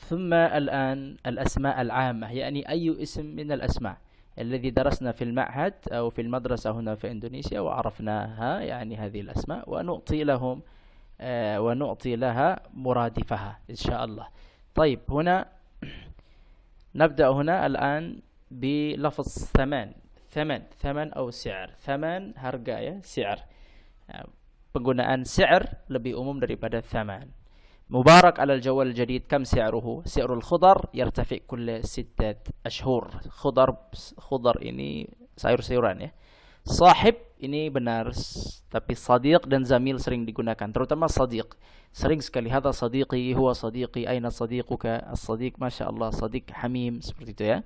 ثم الآن الأسماء العامة، يعني أي اسم من الأسماء الذي درسنا في المعهد أو في المدرسة هنا في إندونيسيا وعرفناها، يعني هذه الأسماء، ونعطي لها مرادفها إن شاء الله. طيب، هنا نبدأ هنا الآن بلفظ ثمن أو سعر. ثمن harga, ya, سعر. Penggunaan سعر lebih umum daripada ثمن. مبارك على الجوال الجديد. كم سعره؟ سعر الخضر يرتفع كل 6 أشهر. خضر ini sayur-sayuran, ya. Sahib ini benar, tapi sadiq dan zamil sering digunakan, terutama sadiq. Sering sekali, hadha sadiqi, huwa sadiqi, aina sadiquka. As-sadiq, masya Allah, sadiq hamim, seperti itu, ya.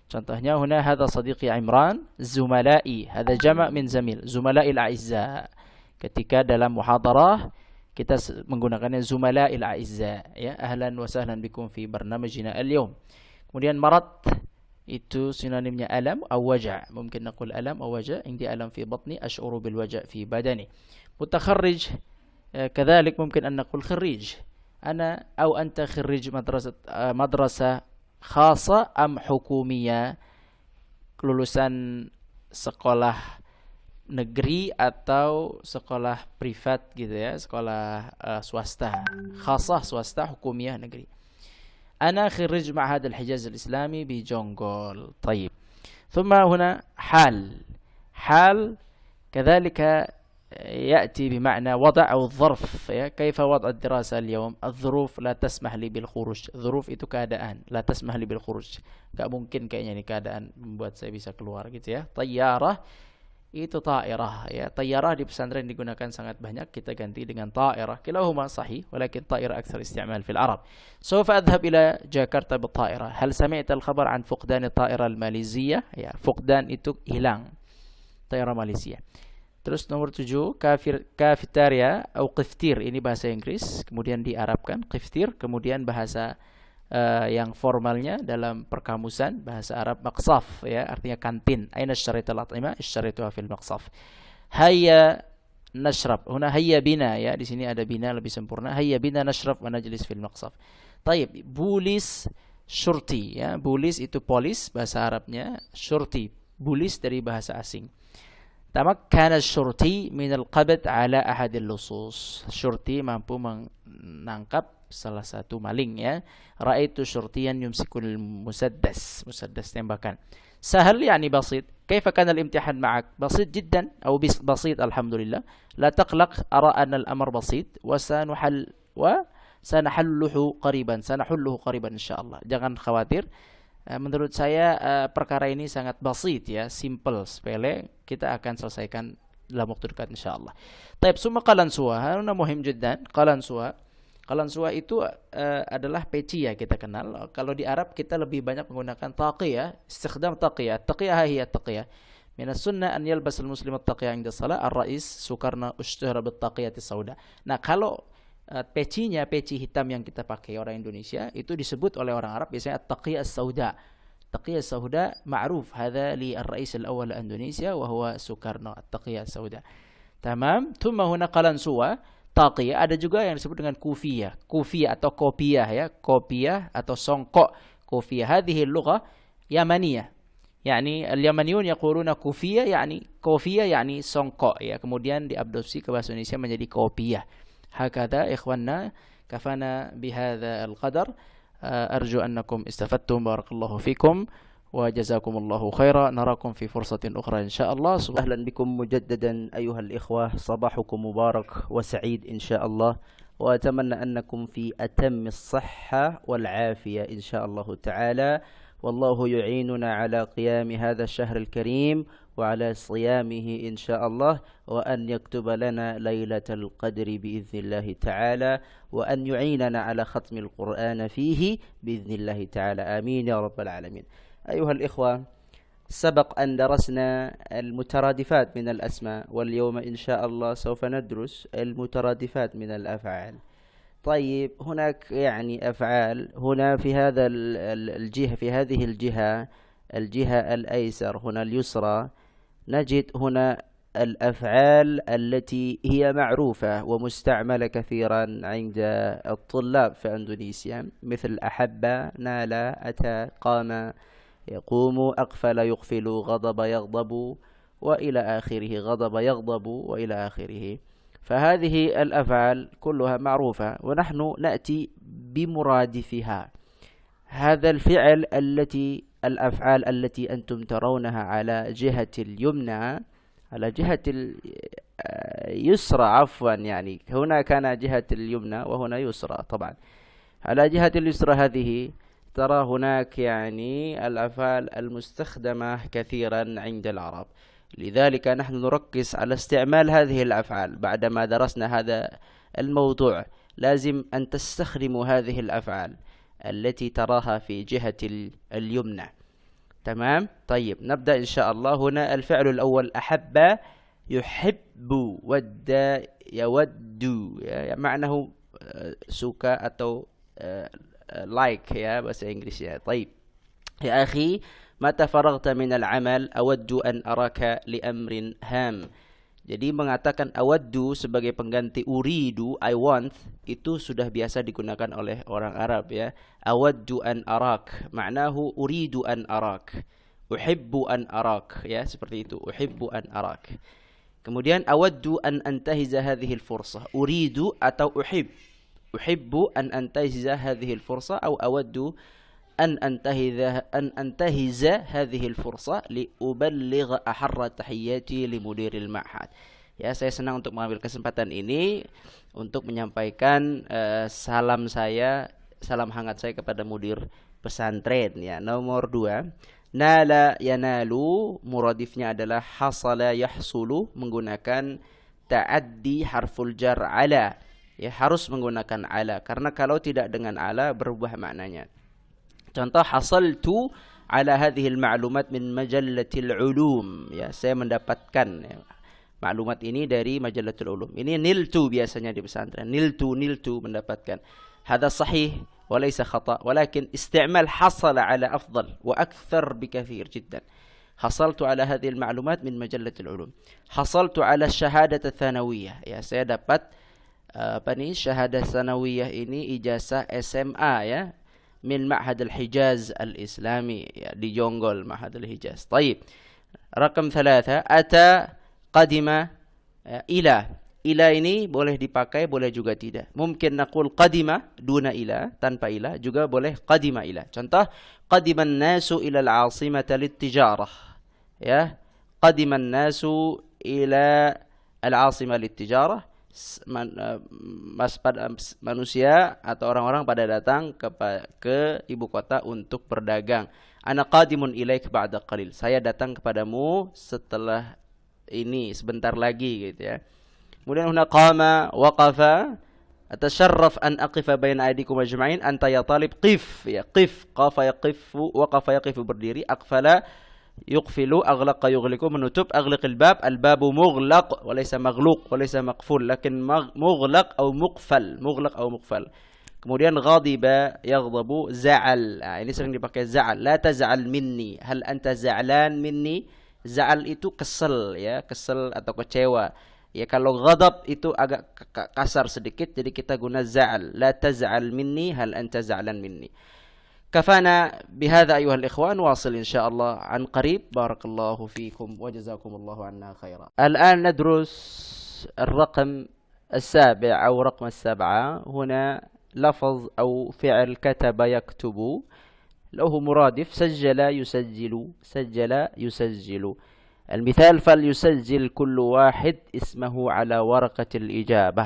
Contohnya huna hadha sadiqi Imran, zumalai, hadha jama' min zamil, zumala'il a'izza. Ketika dalam muhadarah kita menggunakannya zumala'il a'izza, ya. Ahlan wa sahlan bikum fi barnamijina al-yawm. Kemudian marad itu sinonimnya alam atau waja'. Mungkin naqul alam atau waja'. Indi alam fi batni, ash'uru bil waja' fi badani. Mutakharrij كذلك ممكن أن نقول خريج. أنا أو أنت خريج مدرسة خاصة أم حكومية. Lulusan sekolah negeri atau sekolah privat gitu, ya, sekolah swasta. Khasah swasta, hukumiyah negeri. أنا خريج معهد الحجاز الإسلامي بجونغول. طيب، ثم هنا حال كذلك يأتي بمعنى وضع أو الظرف، ya. كيف وضع الدراسة اليوم؟ الظروف لا تسمح لي بالخروج. ظروف itu keadaan, لا تسمح لي بالخروج. Gak mungkin kayaknya ini keadaan membuat saya bisa keluar, gitu, ya. طيارة itu ta'irah, ya. Tayyarah di pesantren digunakan sangat banyak, kita ganti dengan ta'irah. Kilahuma sahih, walakin ta'irah akthar isti'mal fil Arab. سوف أذهب إلى جاكرتا بالطائرة. هل سمعت الخبر عن فقدان الطائرة الماليزية؟ Ya, فقدان itu hilang, طائرة ماليزية. Terus nomor 7, kafetaria atau qiftir, ini bahasa Inggris, kemudian diarabkan qiftir, kemudian bahasa yang formalnya dalam perkamusan bahasa Arab maqsaf, ya, artinya kantin. Aina syaritul at'imah? Syarituha fil maqsaf. Hayya nashrab. Huna hayya bina, ya, di sini ada bina lebih sempurna. Hayya bina nashrab wa najlis fil maqsaf. Taib, bulis syurti, ya. Bulis itu polis bahasa Arabnya, syurti bulis dari bahasa asing. Tamakkana syurti min al-qabd ala ahadil lusus. Syurti mampu menangkap salah satu maling ya. Ra'aitu syurtiyan yumsikul musaddas, musaddas tembakan. Sahal yani basit. Kaifa kana al-imtihan ma'ak? Basit jiddan atau basit alhamdulillah. La taqlaq, ara anna al-amr basit wa sanahalluhu qariban. Sanahulluhu qariban insyaallah. Jangan khawatir. Menurut saya perkara ini sangat basit ya, simple, sepele. Kita akan selesaikan dalam waktu dekat insyaallah. Taib, summa qalansuwa. Hana muhim jiddan. Qalansuwa. Qalansuwa itu adalah peci ya, kita kenal. Kalau di Arab kita lebih banyak menggunakan taqiyah, istikhdam taqiyah. Taqiyah hiya taqiyah. Min as-sunnah an yalbas al-muslim at-taqiyah 'inda salat. Ar-rais Sukarno ishtahara bit-taqiyati sauda. Nah, kalau pecinya, peci hitam yang kita pakai orang Indonesia itu disebut oleh orang Arab biasanya at-taqiyah as-sauda. Taqiyah as-sauda ma'ruf, hadha li ar-rais al-awwal Indonesia wa huwa Sukarno, at-taqiyah as-sauda. Tamam. Thumma huna qalansuwa, taqiyah. Ada juga yang disebut dengan kufiyah. Kufiyah atau kopiyah ya, kopiyah atau songkok. Kufiyah hadhihi al-lugha yamaniyah. Yani al-yamaniyun yaquluna kufiyah yani kofiyah yani songkok ya. Kemudian diadopsi ke bahasa Indonesia menjadi kopiyah. Hakadha ikhwanna, kafana bihadza al-qadar. Arju annakum istafadtum, barakallahu fikum wa jazakumullahu khaira. Narakum fi fursatin ukhra insyaallah. Ahlan bikum mujaddadan ayuhal ikhwah. Sabahukum mubarak wa sa'id insyaallah. Wa atamanna annakum fi atammis sihha wal afiyah insyaallah ta'ala. والله يعيننا على قيام هذا الشهر الكريم وعلى صيامه إن شاء الله، وأن يكتب لنا ليلة القدر بإذن الله تعالى، وأن يعيننا على ختم القرآن فيه بإذن الله تعالى. آمين يا رب العالمين. أيها الإخوة، سبق أن درسنا المترادفات من الأسماء، واليوم إن شاء الله سوف ندرس المترادفات من الأفعال. طيب، هناك يعني أفعال هنا في هذا الجهة، في هذه الجهة الأيسر هنا اليسرى، نجد هنا الأفعال التي هي معروفة ومستعملة كثيرا عند الطلاب في إندونيسيا، مثل أحب، نال، أتى، قام، يقوم، أقفل، يقفل، غضب، يغضب، وإلى آخره، غضب، يغضب، وإلى آخره. فهذه الأفعال كلها معروفة، ونحن نأتي بمرادفها. هذا الفعل الأفعال التي أنتم ترونها على جهة اليمنى، على جهة اليسرى عفوا، يعني هنا كان جهة اليمنى وهنا يسرى طبعا. على جهة اليسرى هذه ترى هناك يعني الأفعال المستخدمة كثيرا عند العرب، لذلك نحن نركز على استعمال هذه الأفعال. بعدما درسنا هذا الموضوع لازم أن تستخدموا هذه الأفعال التي تراها في جهة اليمنى. تمام؟ طيب، نبدأ إن شاء الله. هنا الفعل الأول أحب، يحب، ود، يود، معناه suka atau like ya bahasa Inggris ya. طيب يا أخي، mata faragta min al-amal awaddu an araka li amrin ham. Jadi mengatakan awaddu sebagai pengganti uridu, I want, itu sudah biasa digunakan oleh orang Arab ya. Awaddu an arak, maknahu uridu an arak, uhibbu an arak ya, seperti itu, uhibbu an arak. Kemudian awaddu an antahiza hadhihi al-fursah, uridu atau uhibbu an antahiza hadhihi al-fursah atau awaddu أن أنتهز هذه الفرصة لأبلغ أحر تحياتي لمدير المعهد. Ya, saya senang untuk mengambil kesempatan ini untuk menyampaikan salam hangat saya kepada mudir pesantren ya. Nomor 2, nala yanalu, muradifnya adalah hasala yahsulu, menggunakan ta'addi harful jar ala. Ya, harus menggunakan ala, karena kalau tidak dengan ala berubah maknanya. Contoh, hasaltu ala hadhil ma'lumat min majallatil ulum. Ya, saya mendapatkan ya, maklumat ini dari majallatul ulum. Ini niltu biasanya di pesantren. Niltu mendapatkan. Hadha sahih wa laysa khata, walakin isti'mal hasala ala afdal wa akthar bikathir jiddan. Hasaltu ala hadhil ma'lumat min majallatil ulum. Hasaltu ala syahadat tsanawiyah. Ya, saya dapat syahadah tsanawiyah ini ijazah SMA ya. Min Ma'had al-Hijaz al-Islami ya, di Jonggol Ma'had al-Hijaz. طيب. رقم 3 أتى قدم إلى ila ini boleh dipakai, boleh juga tidak. Mungkin naqul qadima duna ila, tanpa ila, juga boleh qadima ila. Contoh, qadiman nasu ila al-'asimata lit-tijarah. Ya, qadiman nasu ila al-'asimah lit-tijarah. Manusia atau orang-orang pada datang ke ibu kota untuk berdagang. Ana qadimun ilaik ba'da qalil. Saya datang kepadamu setelah ini sebentar lagi gitu ya. Kemudian huna qama waqafa atasharraf an aqifa baina aydikum ajma'in anta ya talib qif ya qif qafa yaqifu waqafa yaqifu berdiri aqfala yuqfilu aghlaqa yughliqu menutup aghliqil bab al-babu mughlaq wa laysa maghluq wa laysa maqful lakin mughlaq atau muqfal. Kemudian ghadiba yaghdabu za'al. Nah, ini sering dipakai za'al. La taz'al minni. Hal anta za'lan minni? Za'al itu kesel ya, kesel atau kecewa. Ya kalau ghadab itu agak kasar sedikit jadi kita guna za'al. La taz'al minni hal anta za'lan minni. Kafana bihadza ayuhal ikhwan wasil insyaallah an qarib barakallahu fiikum wa jazakumullahu anna khaira. Al-an nadrus الرقم السابع أو رقم السبعة. هنا لفظ أو فعل كتب يكتب له مرادف سجل يسجل سجل يسجل. المثال فليسجل كل واحد اسمه على ورقة الإجابة.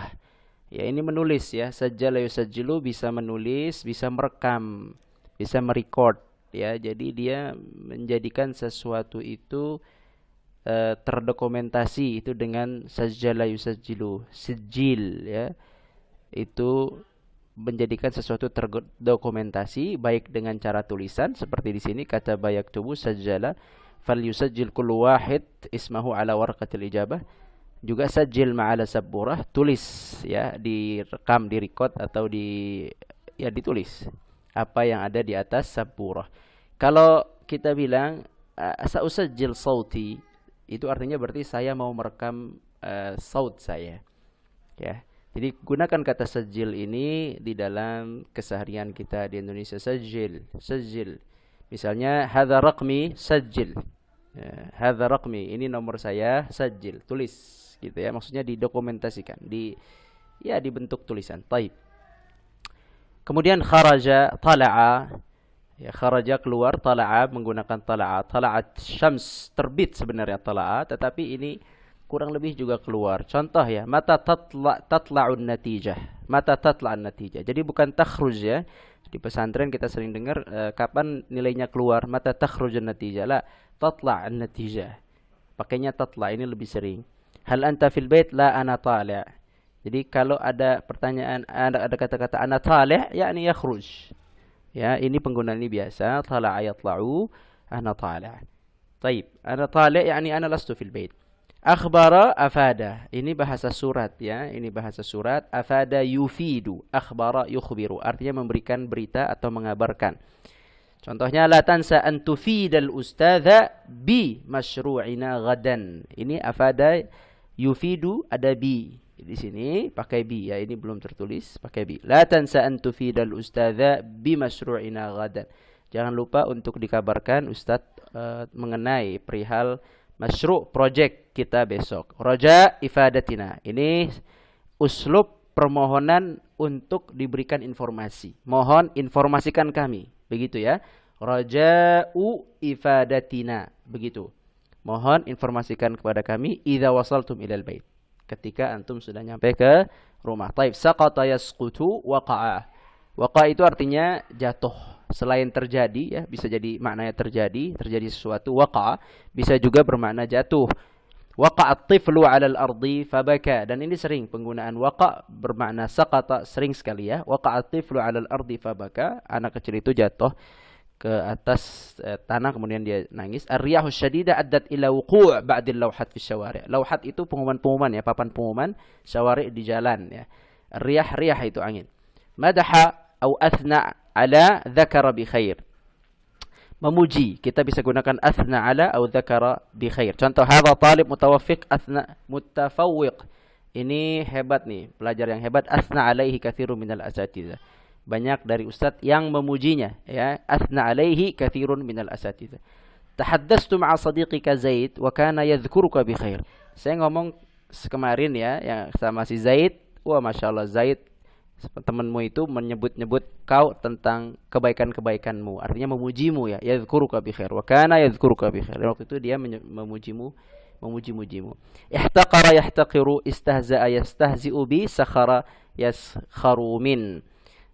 Ya ini menulis ya, sajjala yusajjilu bisa menulis, bisa merekam, bisa merecord ya. Jadi dia menjadikan sesuatu itu terdokumentasi itu dengan sajjala yusajjilu, sijil ya. Itu menjadikan sesuatu terdokumentasi baik dengan cara tulisan seperti di sini kata bayaktubu sajjala falyusajjil kullu wahid ismahu ala warqatil ijabah, juga sajjil ma'ala sabburah, tulis ya, direkam, direcord atau ditulis apa yang ada di atas sabburah. Kalau kita bilang sausajjil sauti, itu artinya berarti saya mau merekam saut saya ya. Jadi gunakan kata sajil ini di dalam keseharian kita di Indonesia. Sajil. Misalnya hadza raqmi sajil. Hadza raqmi, ini nomor saya, sajil, tulis gitu ya. Maksudnya didokumentasikan, dibentuk tulisan. Taib. Kemudian kharaja, tala'a. Ya, kharaja keluar, tala'a menggunakan tala'a. Tala'at syams, terbit sebenarnya tala'a, tetapi ini kurang lebih juga keluar. Contoh ya, mata tatla'un natijah. Mata tatla'un natijah. Jadi bukan takhruj ya. Di pesantren kita sering dengar kapan nilainya keluar. Mata takhrujun natijah. La, tatla'un natijah. Pakainya tatla', ini lebih sering. Hal anta fil bait? La ana tali'. Jadi kalau ada pertanyaan, ada kata-kata ana tali', yakni yakhruj. Ya, ini penggunaan ini biasa. Tala'a yatla'u, ana tali'. Taib. Ana tali' yakni ana lastu fil bait. Akhbara afada, ini bahasa surat ya, ini bahasa surat. Afada yufidu, akhbara yukhbiru, artinya memberikan berita atau mengabarkan. Contohnya la tansa an tufidal ustadza bi masyru'ina gadan. Ini afada yufidu, ada bi di sini, pakai bi ya, ini belum tertulis, pakai bi. La tansa an tufidal ustadza bi masyru'ina gadan. Jangan lupa untuk dikabarkan ustadz mengenai perihal masyru' project kita besok. Raja ifadatina. Ini uslub permohonan untuk diberikan informasi. Mohon informasikan kami. Begitu ya. Raja'u ifadatina. Begitu. Mohon informasikan kepada kami idza wasaltum ilal bait. Ketika antum sudah nyampe ke rumah. Taib. Saqata yasqutu waqa'a. Waqa' itu artinya jatuh. Selain terjadi ya, bisa jadi maknanya terjadi sesuatu. Waqa' bisa juga bermakna jatuh. Waqa'at tiflu 'alal ardi fabaka, dan ini sering penggunaan waqa' bermakna saqata, sering sekali ya. Waqa'at tiflu 'alal ardi fabaka, anak kecil itu jatuh ke atas tanah kemudian dia nangis. Ar-riyahu syadidah addat ila wuqu' ba'dil lawhat fi syawari'. Lawhat itu pengumuman-pengumuman ya, papan pengumuman syawari' di jalan ya. Riyah itu angin. Madaha atau athna ala dzakara bi khair. Memuji, kita bisa gunakan athna ala atau dzakara bi khair. Contoh, hadza talib mutawaffiq, athna mutafawwiq. Ini hebat nih, pelajar yang hebat. Athna alaihi katsirun minal asatidzah. Banyak dari ustaz yang memujinya ya. Athna alaihi katsirun minal asatidzah. Tahaddastu ma'a sadiqika Zaid wa kana yadhkuruka bi khair. Saya ngomong kemarin ya, yang sama si Zaid, wah Masya Allah Zaid, temanmu itu menyebut-nyebut kau tentang kebaikan-kebaikanmu, artinya memujimu ya, yadhkuruka bi khair wa kana yadhkuruka bi khair. Waktu itu dia memujimu, memuji-mujimu. Ihtaqara yahtaqiru, istahza'a yastahzi'u bi, sakhara yaskharu min.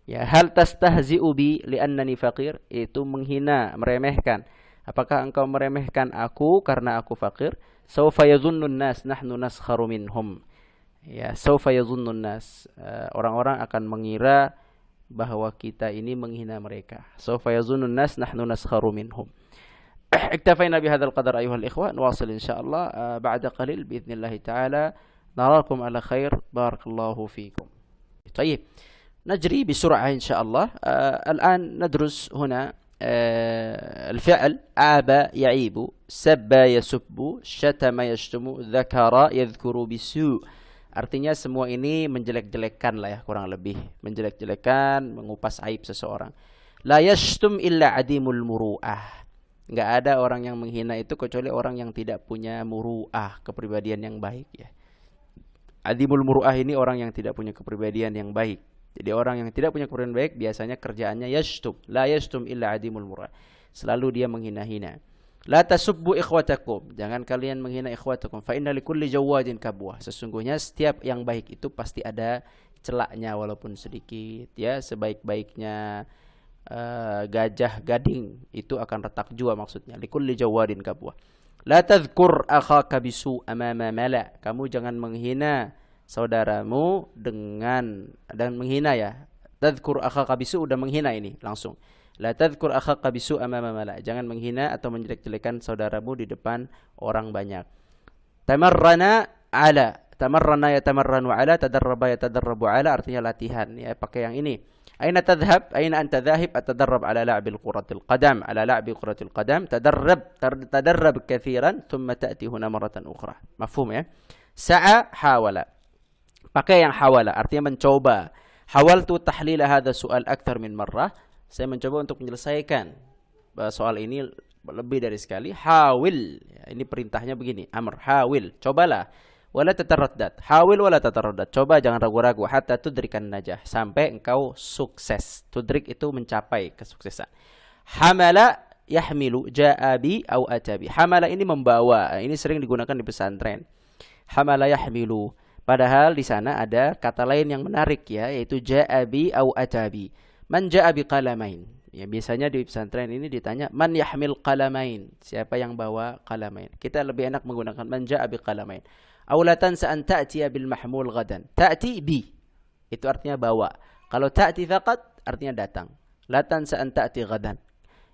Ya, hal tastahzi'u bi li'annani faqir, itu menghina, meremehkan. Apakah engkau meremehkan aku karena aku fakir? Saufa yadhunnun nas nahnu naskharu minhum. Ya, saufa yadhunnun nas, orang-orang akan mengira bahwa kita ini menghina mereka. Saufa yadhunnun nas nahnu naskharu minhum. اكتفينا بهذا القدر أيها الإخوة، نواصل إن شاء الله بعد قليل بإذن الله تعالى. نراكم على خير، بارك الله فيكم. طيب نجري بسرعة إن شاء الله. الآن ندرس هنا الفعل آب يعيب، سب يسب، شتم يشتم، ذكر يذكر بسوء. Artinya semua ini menjelek-jelekkan lah ya, kurang lebih menjelek-jelekkan, mengupas aib seseorang. La yashtum illa adimul muru'ah. Enggak ada orang yang menghina itu kecuali orang yang tidak punya muru'ah, kepribadian yang baik ya. Adimul muru'ah ini orang yang tidak punya kepribadian yang baik. Jadi orang yang tidak punya kepribadian baik biasanya kerjaannya yashtum. La yashtum illa adimul muru'ah. Selalu dia menghina-hina. La tasubbu ikhwatakum. Jangan kalian menghina ikhwatakum. Fa inna likulli jawadin kabwah. Sesungguhnya setiap yang baik itu pasti ada celaknya walaupun sedikit ya. Sebaik-baiknya gajah gading itu akan retak jua maksudnya. Likulli jawadin kabwah. La tadhkur akhaka bisu amama mala. Kamu jangan menghina saudaramu dengan, dan menghina ya. Tadhkur akhaka bisu udah menghina ini langsung. La tadhkur akhaka bisu amama mala. Jangan menghina atau menjelek-jelekan saudaramu di depan orang banyak. Tamarrana ala. Tamarrana yatamarranu ala, tadarraba yatadarrabu ala, artinya latihan ya, pakai yang ini. Aina tadhhab? Aina anta dhahib? Atadarrab ala la'bi quratil qadam. Ala la'bi quratil qadam. Tadarrab kathiran thumma ta'ti huna maratan ukhra. Mafhum ya? Sa'a hawala. Pakai yang hawala, artinya mencoba. Hawaltu tahlila hadha su'al akthar min marrah. Saya mencoba untuk menyelesaikan soal ini lebih dari sekali. Hawil. Ya, ini perintahnya begini. Amr. Hawil. Cobalah. Wala tataraddat. Hawil wala tataraddat. Coba jangan ragu-ragu. Hatta tudrikan najah. Sampai engkau sukses. Tudrik itu mencapai kesuksesan. Hamala yahmilu ja'abi au atabi. Hamala ini membawa. Ini sering digunakan di pesantren. Hamala yahmilu. Padahal di sana ada kata lain yang menarik ya, yaitu ja'abi au atabi. Man ja'abi qalamain. Ya, biasanya di pesantren ini ditanya man yahmil qalamain. Siapa yang bawa qalamain? Kita lebih enak menggunakan man ja'abi qalamain. Aw la tansa an ta'tiya bil mahmul ghadan. Ta'ti bi itu artinya bawa. Kalau ta'ti faqat artinya datang. La tansa an ta'ti ghadan.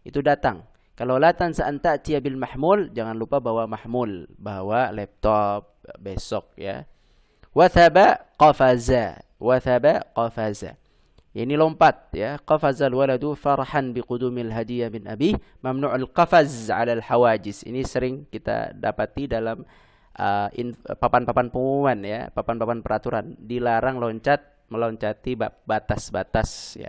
Itu datang. Kalau la tansa an ta'tiya bil mahmul, jangan lupa bawa mahmul, bawa laptop besok ya. Wathaba qafaza. Wathaba qafaza. Ini lompat ya. Qafazal waladu farhan biqudumil hadiyah min abi. Mamnu'ul qafaz 'ala al-hawajiz. Ini sering kita dapati dalam papan-papan pengumuman ya, papan-papan peraturan, dilarang meloncati batas-batas ya.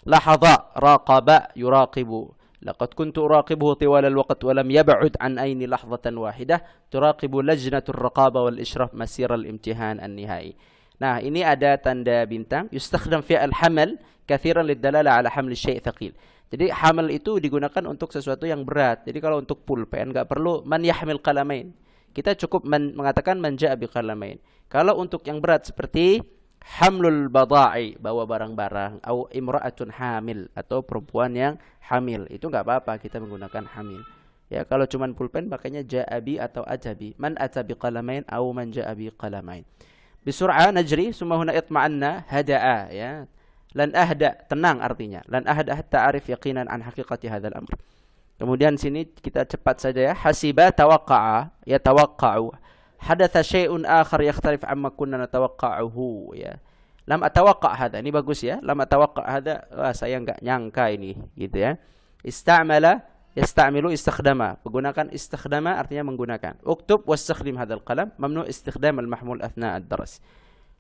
Lahadha raqaba yuraqibu. Laqad kuntu uraqibuhu tiwal al-waqt wa lam yab'ud an ayni lahzatan wahidah turaqibu lajnatur raqaba wal ishraf masir al-imtihan an-nihai. Nah, ini ada tanda bintang. Yustakhdam fi al-hamal kathiran lidalala ala hamli syai' thaqil. Jadi hamal itu digunakan untuk sesuatu yang berat. Jadi kalau untuk pulpen enggak perlu man yahmil qalamain. Kita cukup mengatakan man ja'a bi qalamain. Kalau untuk yang berat seperti hamlul bada'i, bawa barang-barang, atau imra'atun hamil, atau perempuan yang hamil, itu enggak apa-apa kita menggunakan hamil. Ya, kalau cuman pulpen pakainya ja'a bi atau atabi. Man ata bi qalamain atau man ja'a bi qalamain. Bisur'a najri, summa huna itma'anna hada'a ya. Lan ahda, tenang artinya. Lan ahda hatta arif yaqinan an haqiqati hadzal amr. Kemudian sini kita cepat saja ya. Hasiba tawaqqa'a yatawaqqa'u. Hadatha syai'un akhar yakhtalif amma kunna natawaqqa'uhu ya. Lam atawaqqa' hadha. Ini bagus ya. Lam atawaqqa' hadha. Wah, saya enggak nyangka ini gitu ya. Istamala yasta'milu istikhdama. Menggunakan istikhdama artinya menggunakan. Uktub wastakhdim hadzal qalam. Mamnu istikhdam al-mahmul athna ad-dars.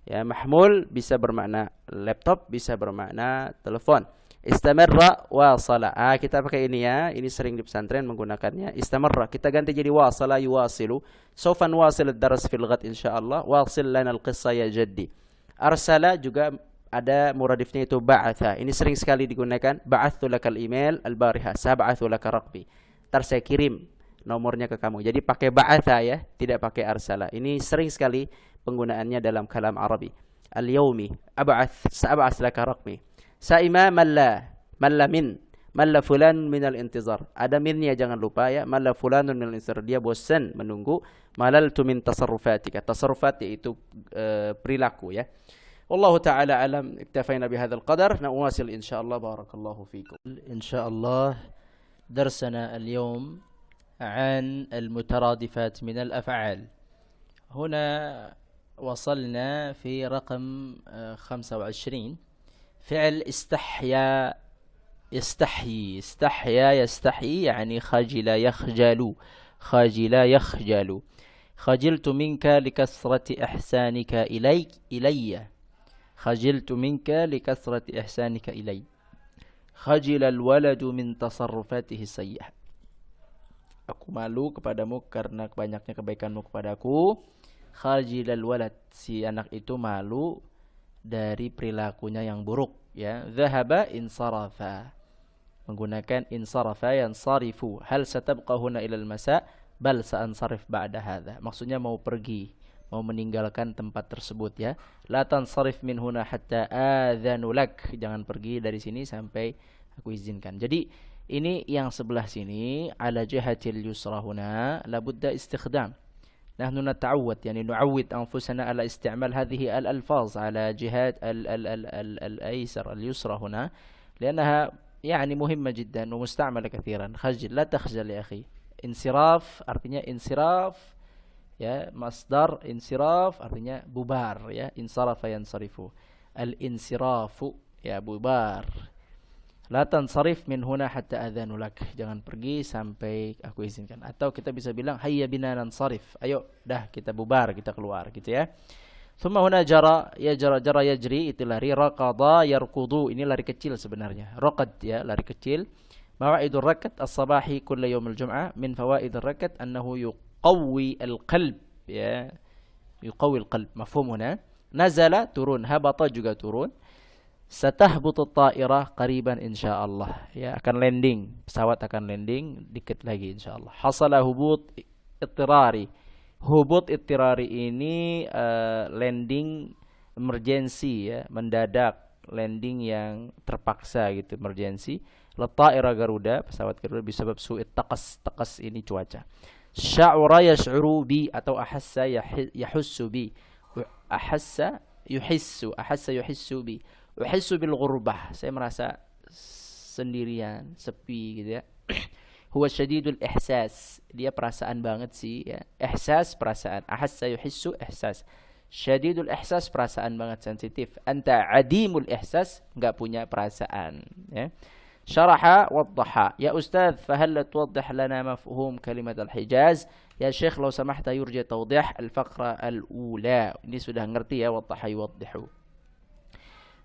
Ya, mahmul bisa bermakna laptop, bisa bermakna telepon. Istamarra wasala. Kita pakai ini ya. Ini sering di pesantren menggunakannya. Istamarra. Kita ganti jadi wasala yuwasilu. Sawfa nuwasil ad-dars fil ghad insyaallah. Wasil lana al-qissa ya jaddi. Arsala juga ada muradifnya itu ba'atha. Ini sering sekali digunakan. Ba'athu lakal email al-bariha. Sab'athu laka raqbi. Ntar saya kirim nomornya ke kamu. Jadi pakai ba'atha ya, tidak pakai arsala. Ini sering sekali penggunaannya dalam kalam Arabi. Al-yawmi sa'ab'ath laka raqmi. Sa'ima malla malla fulan minal intizar. Ada minnya jangan lupa ya. Malla fulanun minal intizar. Dia bosan menunggu. Malaltu min tasarrufatika. Tasarrufat yaitu perilaku ya. والله تعالى أعلم. اكتفينا بهذا القدر. نواصل إن شاء الله. بارك الله فيكم. إن شاء الله درسنا اليوم عن المترادفات من الأفعال. هنا وصلنا في رقم 25. فعل استحيا يستحيي. استحيا يستحيي يعني خجل يخجل. خجل يخجل. خجلت منك لكثرة إحسانك إلي. خجلت منك لكثرة إحسانك إلي. خجل الولد من تصرفاته السيئة. Aku malu kepadamu karena banyaknya kebaikanmu kepadaku. Khajilal walad, si anak itu malu dari perilakunya yang buruk ya. Dhahaba insarafa, menggunakan insarafa yansarifu. Hal satabqa huna ilal masa bal sa'ansarif ba'da hadha. Maksudnya mau pergi, mau meninggalkan tempat tersebut ya. La tansarif min huna hatta adzanu lak. Jangan pergi dari sini sampai aku izinkan. Jadi ini yang sebelah sini ala jihatil yusra huna labudda istikhdam. Nahnu nata'awwad yani nu'awwid anfusana ala isti'mal hadhihi al-alfaz ala jihad al-aysar al-yusra huna لأنها يعني مهمة جدا ومستعملة كثيرا. خجل لا تخجل يا أخي. Insiraf artinya insiraf ya, masdar insiraf artinya bubar ya. Insarafa yansarifu. Al-insirafu ya bubar. La tansarif min huna hatta adzanu lak. Jangan pergi sampai aku izinkan. Atau kita bisa bilang hayya bina nansarif. Ayo dah kita bubar, kita keluar gitu ya. Thumma huna jara yajri itu lari. Raqada yarqudu, ini lari kecil sebenarnya. Raqad ya, lari kecil. Mawaidur rakat as-sabahi kulla yaumil jum'ah. Min fawaidir rakat annahu yuqawwi al-qalb ya. Yuqawwi al-qalb. Mafhum huna. Nazala turun, habata juga turun. Satahbutu ta'irah qariban insyaallah ya, akan landing, pesawat akan landing dikit lagi insyaallah. Hasala hubut ittirari. Hubut ittirari ini landing emergency ya, mendadak, landing yang terpaksa gitu, emergency. Ta'ira Garuda, pesawat Garuda bisabab su'it taqas ini cuaca. Sya'ura yash'uru bi atau ahassa yahussu bi. Ahassa yuhissu bi. Uhissu bil ghurbah, saya merasa sendirian, sepi gitu ya. Huwa syadidul ihsas, dia perasaan banget sih ya. Ihsas perasaan. Ahassa yuhissu ihsas. Syadidul ihsas perasaan banget, sensitif. Anta adimul ihsas, enggak punya perasaan ya. Syaraha waddaha. Ya Ustaz, fahal tuwaddih lana mafhum kalimat al-hijaz? Ya Syekh, law samahta yurja tawdih al-faqra al-ula. Ini sudah ngerti ya, waddaha yuwaddihu.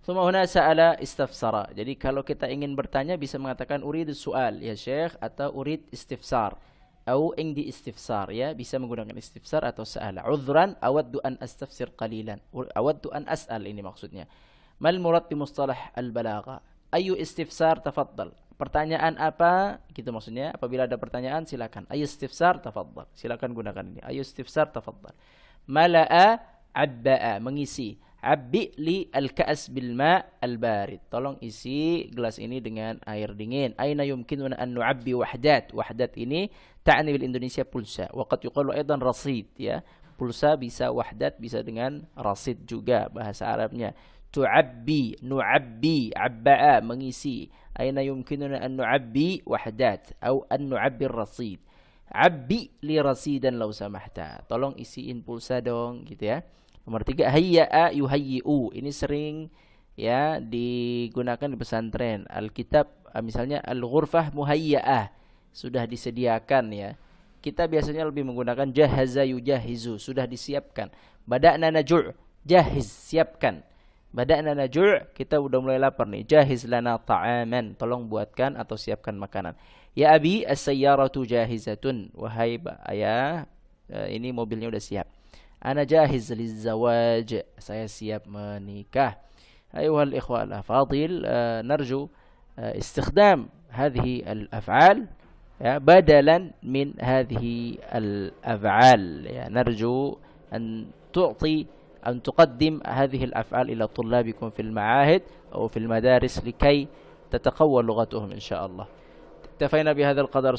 Thumma huna sa'ala istifsara. Jadi kalau kita ingin bertanya bisa mengatakan urid soal ya Syekh atau urid istifsar. Atau indi istifsar ya, bisa menggunakan istifsar atau sa'ala. Udhran awaddu an astafsir qalilan. Awaddu an as'al ini maksudnya. Mal murad bi mustalah al-balagha? Ayu istifsar tafaddal. Pertanyaan apa? Gitu maksudnya. Apabila ada pertanyaan silakan. Ayu istifsar tafaddal. Silakan gunakan ini. Ayu istifsar tafaddal. Mala'a abba'a, mengisi. Abbi li al-ka'as bil ma' al-barid. Tolong isi gelas ini dengan air dingin. Aina yumkinuna an nu'abbi wahdat. Wahdat ini ta'ni bil Indonesia pulsa. Wa qad yuqalu aidan rasid ya. Pulsa bisa wahdat, bisa dengan rasid juga bahasa Arabnya. Tu'abbi, nu'abbi, abba'a, mengisi. Aina yumkinuna an nu'abbi wahdat atau an nu'abbi rasid. Abbi li rasidan law samahta. Tolong isiin pulsa dong gitu ya. Nomor 3, hayya'a yuhayyi'u. Ini sering ya digunakan di pesantren. Alkitab misalnya al-ghurfah muhayya'ah, sudah disediakan ya. Kita biasanya lebih menggunakan jahaza yujahizu, sudah disiapkan. Bada'na najur, Jahiz, siapkan. Bada'na najur, kita udah mulai lapar nih. Jahiz lana ta'aman, tolong buatkan atau siapkan makanan. Ya abi, as-sayyaratu jahizatun. Wahai ayah, ini mobilnya udah siap. Ana jahiz lizzawaj, saya siap menikah. Ayuhal ikhwal afadil, narju استخدام هذه الأفعال بدلا من هذه الأفعال. نرجو أن تقدم هذه الأفعال إلى طلابكم في المعاهد أو في المدارس لكي تتقوى لغتهم إن شاء الله. اكتفينا بهذا القدر.